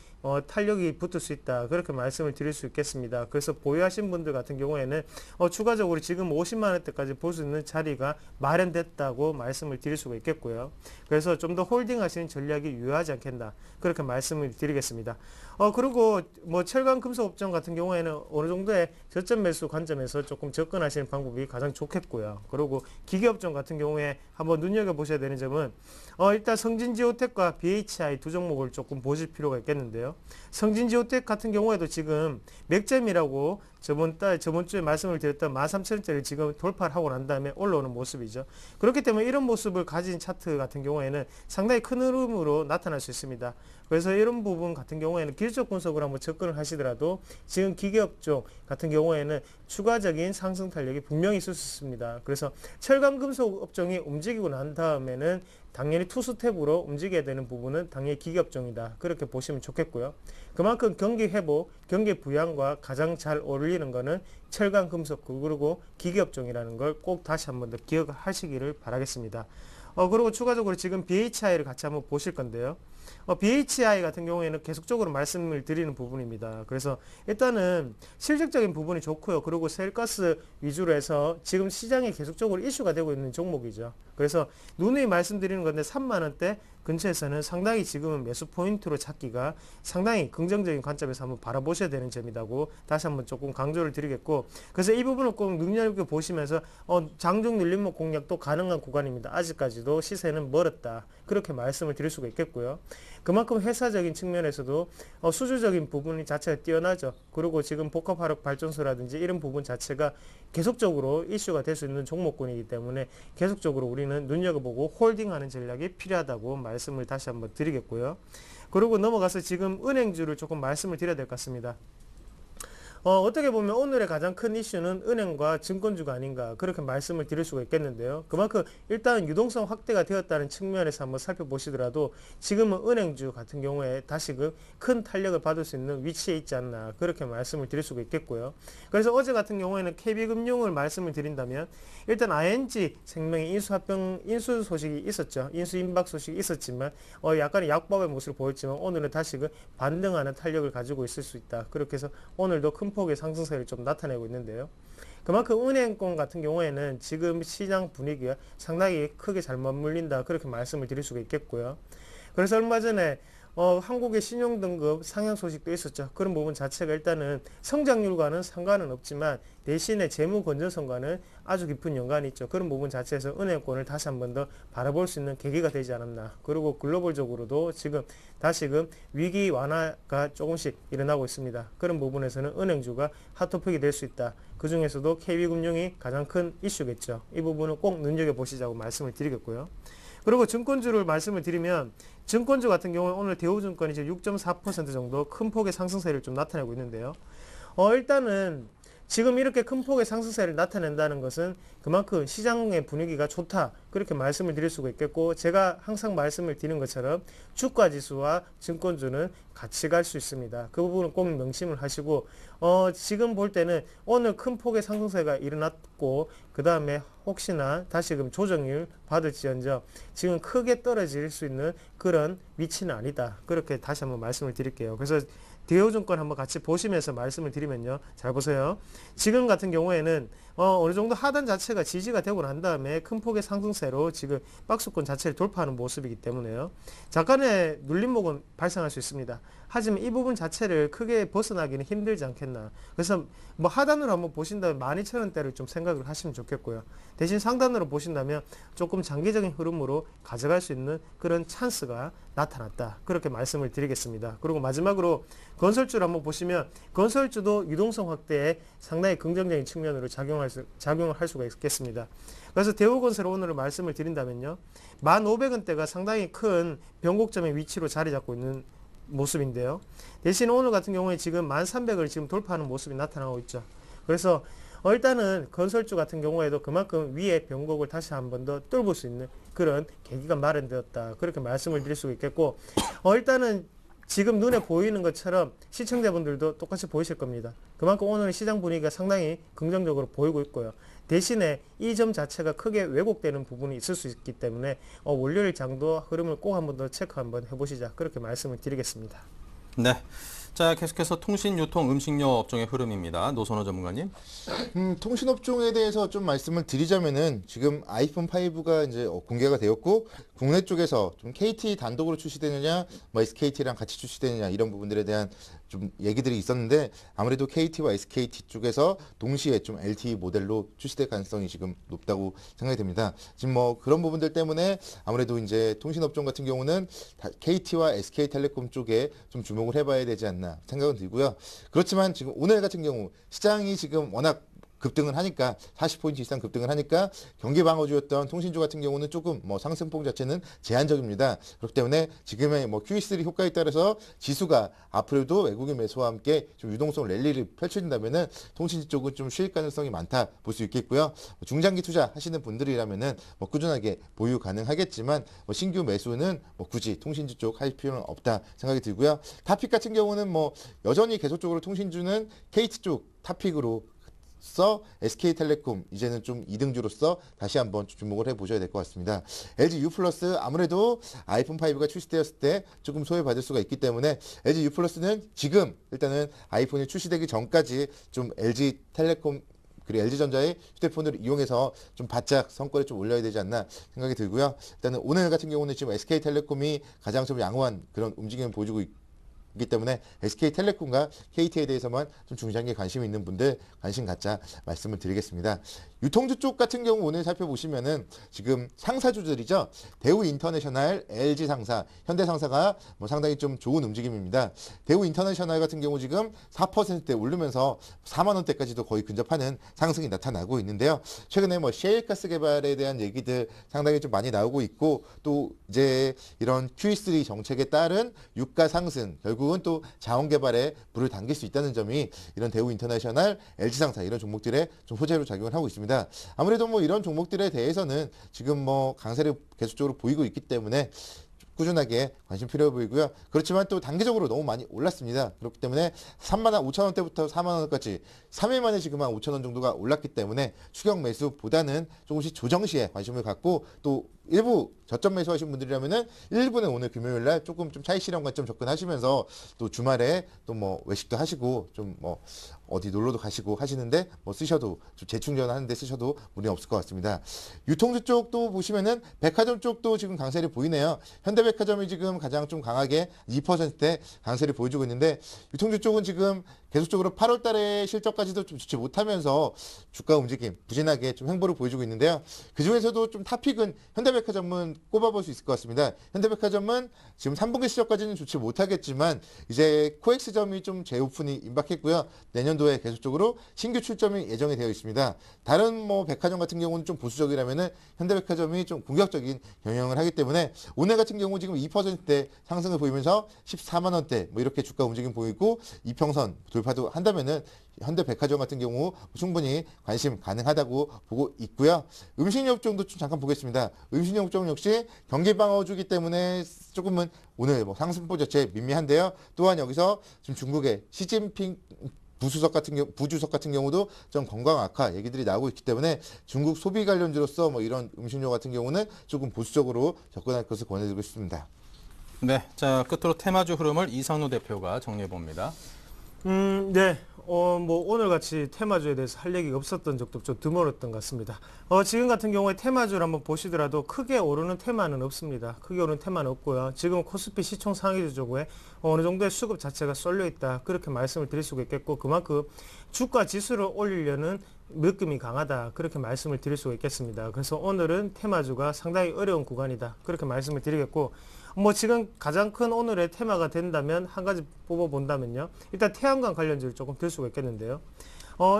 탄력이 붙을 수 있다. 그렇게 말씀을 드릴 수 있겠습니다. 그래서 보유하신 분들 같은 경우에는 추가적으로 지금 50만 원대까지 볼 수 있는 자리가 마련됐다고 말씀을 드릴 수가 있겠고요. 그래서 좀 더 홀딩 하시는 전략이 유효하지 않겠나. 그렇게 말씀을 드리겠습니다. 그리고 철강 금속 업종 같은 경우에는 어느 정도의 저점 매수 관점에서 조금 접근하시는 방법이 가장 좋겠고요. 그리고 기계업종 같은 경우에 한번 눈여겨보셔야 되는 점은 일단 성진지오텍과 BHI 두 종목을 조금 보실 필요가 있겠는데요. 성진지오텍 같은 경우에도 지금 맥점이라고 저번 주에 말씀을 드렸던 13,000원짜리를 지금 돌파를 하고 난 다음에 올라오는 모습이죠. 그렇기 때문에 이런 모습을 가진 차트 같은 경우에는 상당히 큰 흐름으로 나타날 수 있습니다. 그래서 이런 부분 같은 경우에는 기술적 분석으로 한번 접근을 하시더라도 지금 기계업종 같은 경우에는 추가적인 상승 탄력이 분명히 있을 수 있습니다. 그래서 철강금속 업종이 움직이고 난 다음에는 당연히 투스텝으로 움직여야 되는 부분은 당연히 기계업종이다. 그렇게 보시면 좋겠고요. 그만큼 경기 회복, 경기 부양과 가장 잘 어울리는 것은 철강금속 그리고 기계업종이라는 걸 꼭 다시 한번 더 기억하시기를 바라겠습니다. 그리고 추가적으로 지금 BHI를 같이 한번 보실 건데요. BHI 같은 경우에는 계속적으로 말씀을 드리는 부분입니다. 그래서 일단은 실질적인 부분이 좋고요. 그리고 셀가스 위주로 해서 지금 시장에 계속적으로 이슈가 되고 있는 종목이죠. 그래서 누누이 말씀드리는 건데 3만 원대 근처에서는 상당히 지금은 매수 포인트로 찾기가 상당히 긍정적인 관점에서 한번 바라보셔야 되는 점이라고 다시 한번 조금 강조를 드리겠고, 그래서 이 부분을 꼭 눈여겨보시면서 장중 눌림목 공략도 가능한 구간입니다. 아직까지도 시세는 멀었다, 그렇게 말씀을 드릴 수가 있겠고요. 그만큼 회사적인 측면에서도 수주적인 부분 자체가 뛰어나죠. 그리고 지금 복합화력 발전소라든지 이런 부분 자체가 계속적으로 이슈가 될 수 있는 종목군이기 때문에 계속적으로 우리는 눈여겨보고 홀딩하는 전략이 필요하다고 말씀을 다시 한번 드리겠고요. 그리고 넘어가서 지금 은행주를 조금 말씀을 드려야 될 것 같습니다. 어떻게 보면 오늘의 가장 큰 이슈는 은행과 증권주가 아닌가, 그렇게 말씀을 드릴 수가 있겠는데요. 그만큼 일단 유동성 확대가 되었다는 측면에서 한번 살펴보시더라도 지금은 은행주 같은 경우에 다시금 큰 탄력을 받을 수 있는 위치에 있지 않나, 그렇게 말씀을 드릴 수가 있겠고요. 그래서 어제 같은 경우에는 KB금융을 말씀을 드린다면 일단 ING 생명의 인수 소식이 있었죠. 인수 임박 소식이 있었지만 약간의 약법의 모습을 보였지만 오늘은 다시금 반등하는 탄력을 가지고 있을 수 있다. 그렇게 해서 오늘도 큰 폭의 상승세를 좀 나타내고 있는데요. 그만큼 은행권 같은 경우에는 지금 시장 분위기가 상당히 크게 잘 맞물린다, 그렇게 말씀을 드릴 수가 있겠고요. 그래서 얼마 전에 한국의 신용등급 상향 소식도 있었죠. 그런 부분 자체가 일단은 성장률과는 상관은 없지만 대신에 재무 건전성과는 아주 깊은 연관이 있죠. 그런 부분 자체에서 은행권을 다시 한 번 더 바라볼 수 있는 계기가 되지 않았나. 그리고 글로벌적으로도 지금 다시금 위기 완화가 조금씩 일어나고 있습니다. 그런 부분에서는 은행주가 핫토픽이 될 수 있다. 그 중에서도 KB금융이 가장 큰 이슈겠죠. 이 부분은 꼭 눈여겨보시자고 말씀을 드리겠고요. 그리고 증권주를 말씀을 드리면 증권주 같은 경우는 오늘 대우증권이 지금 6.4% 정도 큰 폭의 상승세를 좀 나타내고 있는데요. 일단은 지금 이렇게 큰 폭의 상승세를 나타낸다는 것은 그만큼 시장의 분위기가 좋다, 그렇게 말씀을 드릴 수가 있겠고, 제가 항상 말씀을 드리는 것처럼 주가지수와 증권주는 같이 갈 수 있습니다. 그 부분은 꼭 명심을 하시고, 지금 볼 때는 오늘 큰 폭의 상승세가 일어났고 그 다음에 혹시나 다시금 조정률 받을지언정 지금 크게 떨어질 수 있는 그런 위치는 아니다, 그렇게 다시 한번 말씀을 드릴게요. 그래서 대우증권 한번 같이 보시면서 말씀을 드리면요. 잘 보세요. 지금 같은 경우에는 어느 정도 하단 자체가 지지가 되고 난 다음에 큰 폭의 상승세로 지금 박스권 자체를 돌파하는 모습이기 때문에요. 잠깐의 눌림목은 발생할 수 있습니다. 하지만 이 부분 자체를 크게 벗어나기는 힘들지 않겠나. 그래서 뭐 하단으로 한번 보신다면 12,000원대를 좀 생각을 하시면 좋겠고요. 대신 상단으로 보신다면 조금 장기적인 흐름으로 가져갈 수 있는 그런 찬스가 나타났다, 그렇게 말씀을 드리겠습니다. 그리고 마지막으로 건설주를 한번 보시면 건설주도 유동성 확대에 상당히 긍정적인 측면으로 작용을 할 수가 있겠습니다. 그래서 대우건설 오늘 말씀을 드린다면요, 1,500원대가 상당히 큰 변곡점의 위치로 자리 잡고 있는 모습인데요. 대신 오늘 같은 경우에 지금 1,300을 지금 돌파하는 모습이 나타나고 있죠. 그래서 일단은 건설주 같은 경우에도 그만큼 위에 변곡을 다시 한 번 더 뚫을 수 있는 그런 계기가 마련되었다, 그렇게 말씀을 드릴 수 있겠고, 일단은 지금 눈에 보이는 것처럼 시청자분들도 똑같이 보이실 겁니다. 그만큼 오늘 시장 분위기가 상당히 긍정적으로 보이고 있고요. 대신에 이 점 자체가 크게 왜곡되는 부분이 있을 수 있기 때문에 월요일 장도 흐름을 꼭 한 번 더 체크 한번 해보시자, 그렇게 말씀을 드리겠습니다. 네. 자, 계속해서 통신, 유통, 음식료 업종의 흐름입니다. 노선호 전문가님. 통신업종에 대해서 좀 말씀을 드리자면은 지금 아이폰 5가 이제 공개가 되었고, 국내 쪽에서 좀 KT 단독으로 출시되느냐, 뭐 SKT랑 같이 출시되느냐, 이런 부분들에 대한 좀 얘기들이 있었는데, 아무래도 KT와 SKT 쪽에서 동시에 좀 LTE 모델로 출시될 가능성이 지금 높다고 생각이 됩니다. 지금 뭐 그런 부분들 때문에 아무래도 이제 통신업종 같은 경우는 KT와 SK텔레콤 쪽에 좀 주목을 해봐야 되지 않나 생각은 들고요. 그렇지만 지금 오늘 같은 경우 시장이 지금 워낙 급등을 하니까 40포인트 이상 급등을 하니까 경기 방어주였던 통신주 같은 경우는 조금 뭐 상승폭 자체는 제한적입니다. 그렇기 때문에 지금의 뭐 QE3 효과에 따라서 지수가 앞으로도 외국인 매수와 함께 좀 유동성 랠리를 펼쳐진다면은 통신주 쪽은 좀 쉴 가능성이 많다 볼 수 있겠고요. 중장기 투자 하시는 분들이라면은 뭐 꾸준하게 보유 가능하겠지만 뭐 신규 매수는 뭐 굳이 통신주 쪽 할 필요는 없다 생각이 들고요. 타픽 같은 경우는 뭐 여전히 계속적으로 통신주는 KT 쪽 타픽으로 SK텔레콤 이제는 좀 2등주로서 다시 한번 주목을 해보셔야 될 것 같습니다. LG U 플러스 아무래도 아이폰 5가 출시되었을 때 조금 소외받을 수가 있기 때문에 LG U 플러스는 지금 일단은 아이폰이 출시되기 전까지 좀 LG텔레콤 그리고 LG전자의 휴대폰을 이용해서 좀 바짝 성과를 좀 올려야 되지 않나 생각이 들고요. 일단은 오늘 같은 경우는 지금 SK텔레콤이 가장 좀 양호한 그런 움직임을 보여주고 있기 때문에 SK텔레콤과 KT에 대해서만 좀 중장기에 관심이 있는 분들 관심 갖자 말씀을 드리겠습니다. 유통주 쪽 같은 경우 오늘 살펴보시면은 지금 상사주들이죠. 대우인터내셔널, LG상사, 현대상사가 뭐 상당히 좀 좋은 움직임입니다. 대우인터내셔널 같은 경우 지금 4%대 오르면서 4만 원대까지도 거의 근접하는 상승이 나타나고 있는데요. 최근에 뭐 셰일가스 개발에 대한 얘기들 상당히 좀 많이 나오고 있고 또 이제 이런 QE3 정책에 따른 유가 상승 결국은 또 자원 개발에 불을 당길 수 있다는 점이 이런 대우인터내셔널, LG상사 이런 종목들의 좀 호재로 작용을 하고 있습니다. 아무래도 뭐 이런 종목들에 대해서는 지금 뭐 강세를 계속적으로 보이고 있기 때문에 꾸준하게 관심 필요해 보이고요. 그렇지만 또 단기적으로 너무 많이 올랐습니다. 그렇기 때문에 3만 원, 5천 원대부터 4만 원까지 3일 만에 지금 한 5천 원 정도가 올랐기 때문에 추격 매수보다는 조금씩 조정 시에 관심을 갖고 또 일부 저점 매수하신 분들이라면은 일부는 오늘 금요일 날 조금 좀 차익 실현 관점 접근하시면서 또 주말에 또 뭐 외식도 하시고 좀 뭐 어디 놀러도 가시고 하시는데 뭐 쓰셔도 좀 재충전하는데 쓰셔도 무리 없을 것 같습니다. 유통주 쪽도 보시면은 백화점 쪽도 지금 강세를 보이네요. 현대백화점이 지금 가장 좀 강하게 2%대 강세를 보여주고 있는데 유통주 쪽은 지금 계속적으로 8월 달에 실적까지도 좀 좋지 못하면서 주가 움직임 부진하게 좀 횡보를 보여주고 있는데요. 그 중에서도 좀 탑픽은 현대백화점은 꼽아볼 수 있을 것 같습니다. 현대백화점은 지금 3분기 실적까지는 좋지 못하겠지만 이제 코엑스점이 좀 재오픈이 임박했고요. 내년도에 계속적으로 신규 출점이 예정이 되어 있습니다. 다른 뭐 백화점 같은 경우는 좀 보수적이라면은 현대백화점이 좀 공격적인 경영을 하기 때문에 오늘 같은 경우 지금 2%대 상승을 보이면서 14만 원대 뭐 이렇게 주가 움직임 보이고 이평선 돌파도 한다면은 현대백화점 같은 경우 충분히 관심 가능하다고 보고 있고요. 음식료업종도 좀 잠깐 보겠습니다. 음식료업종 역시 경기 방어주기 때문에 조금은 오늘 뭐 상승폭 자체 미미한데요. 또한 여기서 지금 중국의 시진핑 부주석 같은 경우도 좀 건강 악화 얘기들이 나오고 있기 때문에 중국 소비 관련주로서 뭐 이런 음식료 같은 경우는 조금 보수적으로 접근할 것을 권해드리고 싶습니다. 네, 자 끝으로 테마주 흐름을 이선우 대표가 정리해 봅니다. 네. 뭐 오늘같이 테마주에 대해서 할 얘기가 없었던 적도 좀 드물었던 것 같습니다. 지금 같은 경우에 테마주를 한번 보시더라도 크게 오르는 테마는 없습니다. 크게 오르는 테마는 없고요. 지금 코스피 시총 상위주 쪽에 어느 정도의 수급 자체가 쏠려 있다. 그렇게 말씀을 드릴 수가 있겠고 그만큼 주가 지수를 올리려는 느낌이 강하다. 그렇게 말씀을 드릴 수가 있겠습니다. 그래서 오늘은 테마주가 상당히 어려운 구간이다. 그렇게 말씀을 드리겠고 뭐 지금 가장 큰 오늘의 테마가 된다면 한 가지 뽑아본다면요. 일단 태양광 관련주를 조금 들 수가 있겠는데요.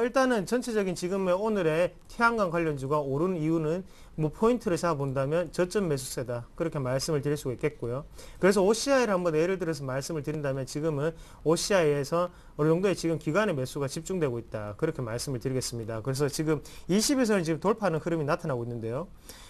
일단은 전체적인 지금의 오늘의 태양광 관련주가 오르는 이유는 뭐 포인트를 잡아본다면 저점 매수세다. 그렇게 말씀을 드릴 수가 있겠고요. 그래서 OCI를 한번 예를 들어서 말씀을 드린다면 지금은 OCI에서 어느 정도의 지금 기관의 매수가 집중되고 있다. 그렇게 말씀을 드리겠습니다. 그래서 지금 20에서는 지금 돌파하는 흐름이 나타나고 있는데요.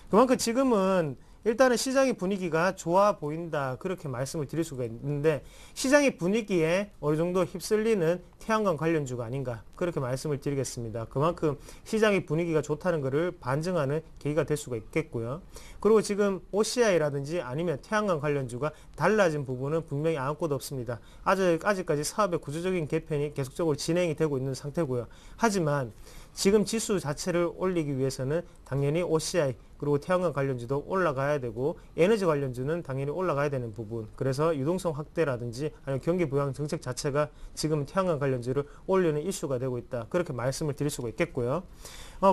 그만큼 지금은 일단은 시장의 분위기가 좋아 보인다. 그렇게 말씀을 드릴 수가 있는데 시장의 분위기에 어느 정도 휩쓸리는 태양광 관련주가 아닌가. 그렇게 말씀을 드리겠습니다. 그만큼 시장의 분위기가 좋다는 것을 반증하는 계기가 될 수가 있겠고요. 그리고 지금 OCI라든지 아니면 태양광 관련주가 달라진 부분은 분명히 아무것도 없습니다. 아직까지 사업의 구조적인 개편이 계속적으로 진행이 되고 있는 상태고요. 하지만 지금 지수 자체를 올리기 위해서는 당연히 OCI 그리고 태양광 관련주도 올라가야 되고 에너지 관련주는 당연히 올라가야 되는 부분. 그래서 유동성 확대라든지 아니면 경기 부양 정책 자체가 지금 태양광 관련주를 올리는 이슈가 되고 있다. 그렇게 말씀을 드릴 수가 있겠고요.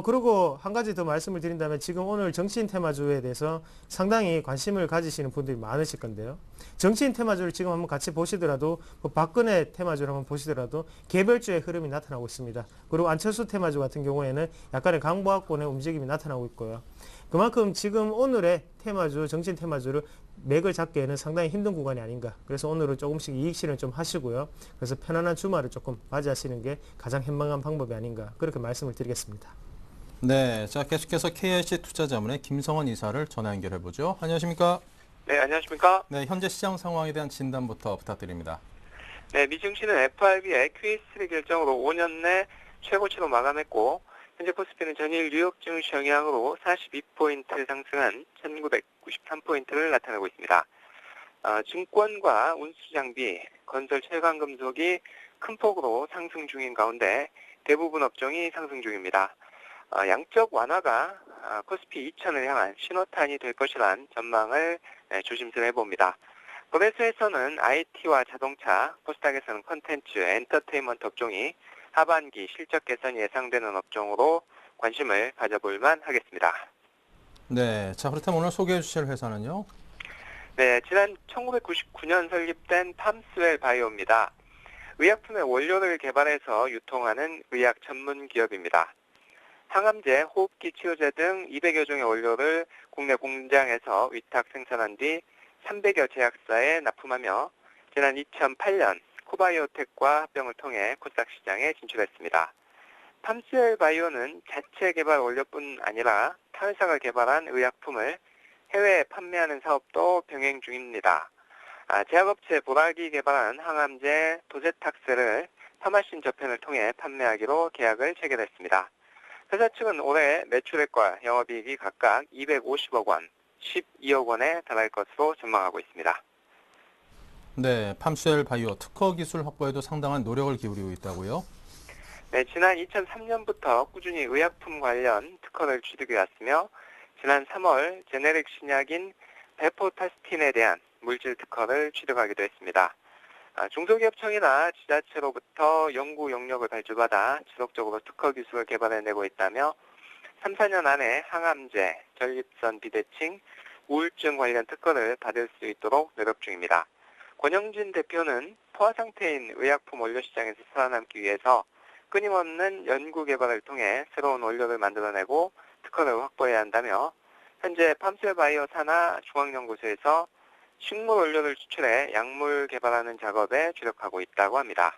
그리고 한 가지 더 말씀을 드린다면 지금 오늘 정치인 테마주에 대해서 상당히 관심을 가지시는 분들이 많으실 건데요. 정치인 테마주를 지금 한번 같이 보시더라도 뭐 박근혜 테마주를 한번 보시더라도 개별주의 흐름이 나타나고 있습니다. 그리고 안철수 테마주 같은 경우에는 약간의 강보합권의 움직임이 나타나고 있고요. 그만큼 지금 오늘의 테마주, 정치인 테마주를 맥을 잡기에는 상당히 힘든 구간이 아닌가. 그래서 오늘은 조금씩 이익 실현 좀 하시고요. 그래서 편안한 주말을 조금 맞이하시는 게 가장 현명한 방법이 아닌가. 그렇게 말씀을 드리겠습니다. 네, 자 계속해서 KIC 투자자문의 김성원 이사를 전화 연결해 보죠. 안녕하십니까? 네, 안녕하십니까? 네, 현재 시장 상황에 대한 진단부터 부탁드립니다. 네, 미증시는 FRB의 QE3 결정으로 5년 내 최고치로 마감했고 현재 코스피는 전일 뉴욕 증시 영향으로 42포인트 상승한 1993포인트를 나타내고 있습니다. 증권과 운수장비, 건설 철강금속이 큰 폭으로 상승 중인 가운데 대부분 업종이 상승 중입니다. 양적 완화가 코스피 2000을 향한 신호탄이 될 것이란 전망을 조심스레 해봅니다. 거래소에서는 IT와 자동차, 코스닥에서는 컨텐츠, 엔터테인먼트 업종이 하반기 실적 개선이 예상되는 업종으로 관심을 가져볼 만하겠습니다. 네, 자 그렇다면 오늘 소개해 주실 회사는요? 네, 지난 1999년 설립된 팜스웰 바이오입니다. 의약품의 원료를 개발해서 유통하는 의약 전문 기업입니다. 항암제, 호흡기 치료제 등 200여 종의 원료를 국내 공장에서 위탁 생산한 뒤 300여 제약사에 납품하며 지난 2008년 코바이오텍과 합병을 통해 코스닥 시장에 진출했습니다. 팜스웰 바이오는 자체 개발 원료뿐 아니라 타 회사가 개발한 의약품을 해외에 판매하는 사업도 병행 중입니다. 제약업체 보라기 개발한 항암제 도세탁스를 파마신 저편을 통해 판매하기로 계약을 체결했습니다. 회사 측은 올해 매출액과 영업이익이 각각 250억 원, 12억 원에 달할 것으로 전망하고 있습니다. 네, 팜스웰 바이오 특허 기술 확보에도 상당한 노력을 기울이고 있다고요? 네, 지난 2003년부터 꾸준히 의약품 관련 특허를 취득해 왔으며 지난 3월 제네릭 신약인 베포타스틴에 대한 물질 특허를 취득하기도 했습니다. 중소기업청이나 지자체로부터 연구 용역을 발주받아 지속적으로 특허 기술을 개발해내고 있다며 3, 4년 안에 항암제, 전립선 비대칭, 우울증 관련 특허를 받을 수 있도록 노력 중입니다. 권영진 대표는 포화 상태인 의약품 원료 시장에서 살아남기 위해서 끊임없는 연구 개발을 통해 새로운 원료를 만들어내고 특허를 확보해야 한다며 현재 팜스웰 바이오 산하 중앙연구소에서 식물 원료를 추출해 약물 개발하는 작업에 주력하고 있다고 합니다.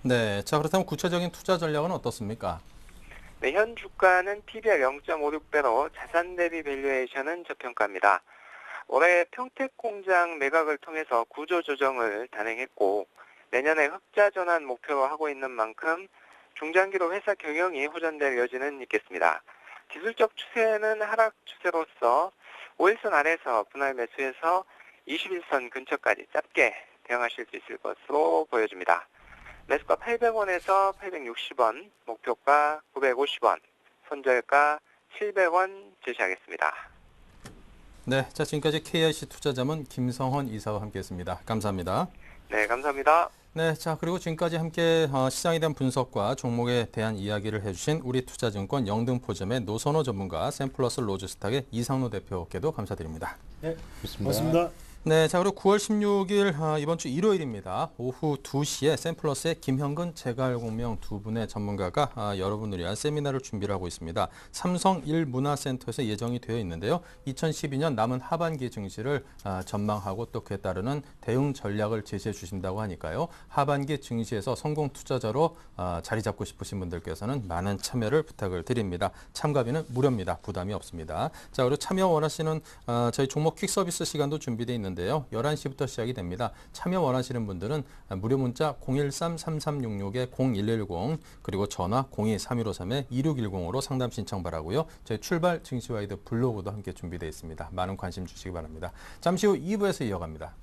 네, 자 그렇다면 구체적인 투자 전략은 어떻습니까? 네, 현 주가는 PBR 0.56배로 자산 대비 밸류에이션은 저평가입니다. 올해 평택 공장 매각을 통해서 구조 조정을 단행했고 내년에 흑자 전환 목표로 하고 있는 만큼 중장기로 회사 경영이 호전될 여지는 있겠습니다. 기술적 추세는 하락 추세로서 5일선 아래서 분할 매수해서 21선 근처까지 짧게 대응하실 수 있을 것으로 보여집니다. 매수가 800원에서 860원, 목표가 950원, 손절가 700원 제시하겠습니다. 네, 자 지금까지 KIC 투자자문 김성헌 이사와 함께했습니다. 감사합니다. 네, 감사합니다. 네, 자 그리고 지금까지 함께 시장에 대한 분석과 종목에 대한 이야기를 해주신 우리 투자증권 영등포점의 노선호 전문가, 샘플러스 로즈스탁의 이상로 대표께도 감사드립니다. 네, 고맙습니다. 네, 자 그리고 9월 16일 이번 주 일요일입니다. 오후 2시에 샘플러스의 김형근, 제갈공명 두 분의 전문가가 여러분을 위한 세미나를 준비를 하고 있습니다. 삼성 1문화센터에서 예정이 되어 있는데요. 2012년 남은 하반기 증시를 전망하고 또 그에 따르는 대응 전략을 제시해 주신다고 하니까요. 하반기 증시에서 성공 투자자로 자리 잡고 싶으신 분들께서는 많은 참여를 부탁을 드립니다. 참가비는 무료입니다. 부담이 없습니다. 자 그리고 참여 원하시는 저희 종목 퀵 서비스 시간도 준비되어 있는데요. 11시부터 시작이 됩니다. 참여 원하시는 분들은 무료 문자 013-3366-0110 그리고 전화 02-3153-2610으로 상담 신청 바라고요. 저희 출발 증시와이드 블로그도 함께 준비되어 있습니다. 많은 관심 주시기 바랍니다. 잠시 후 2부에서 이어갑니다.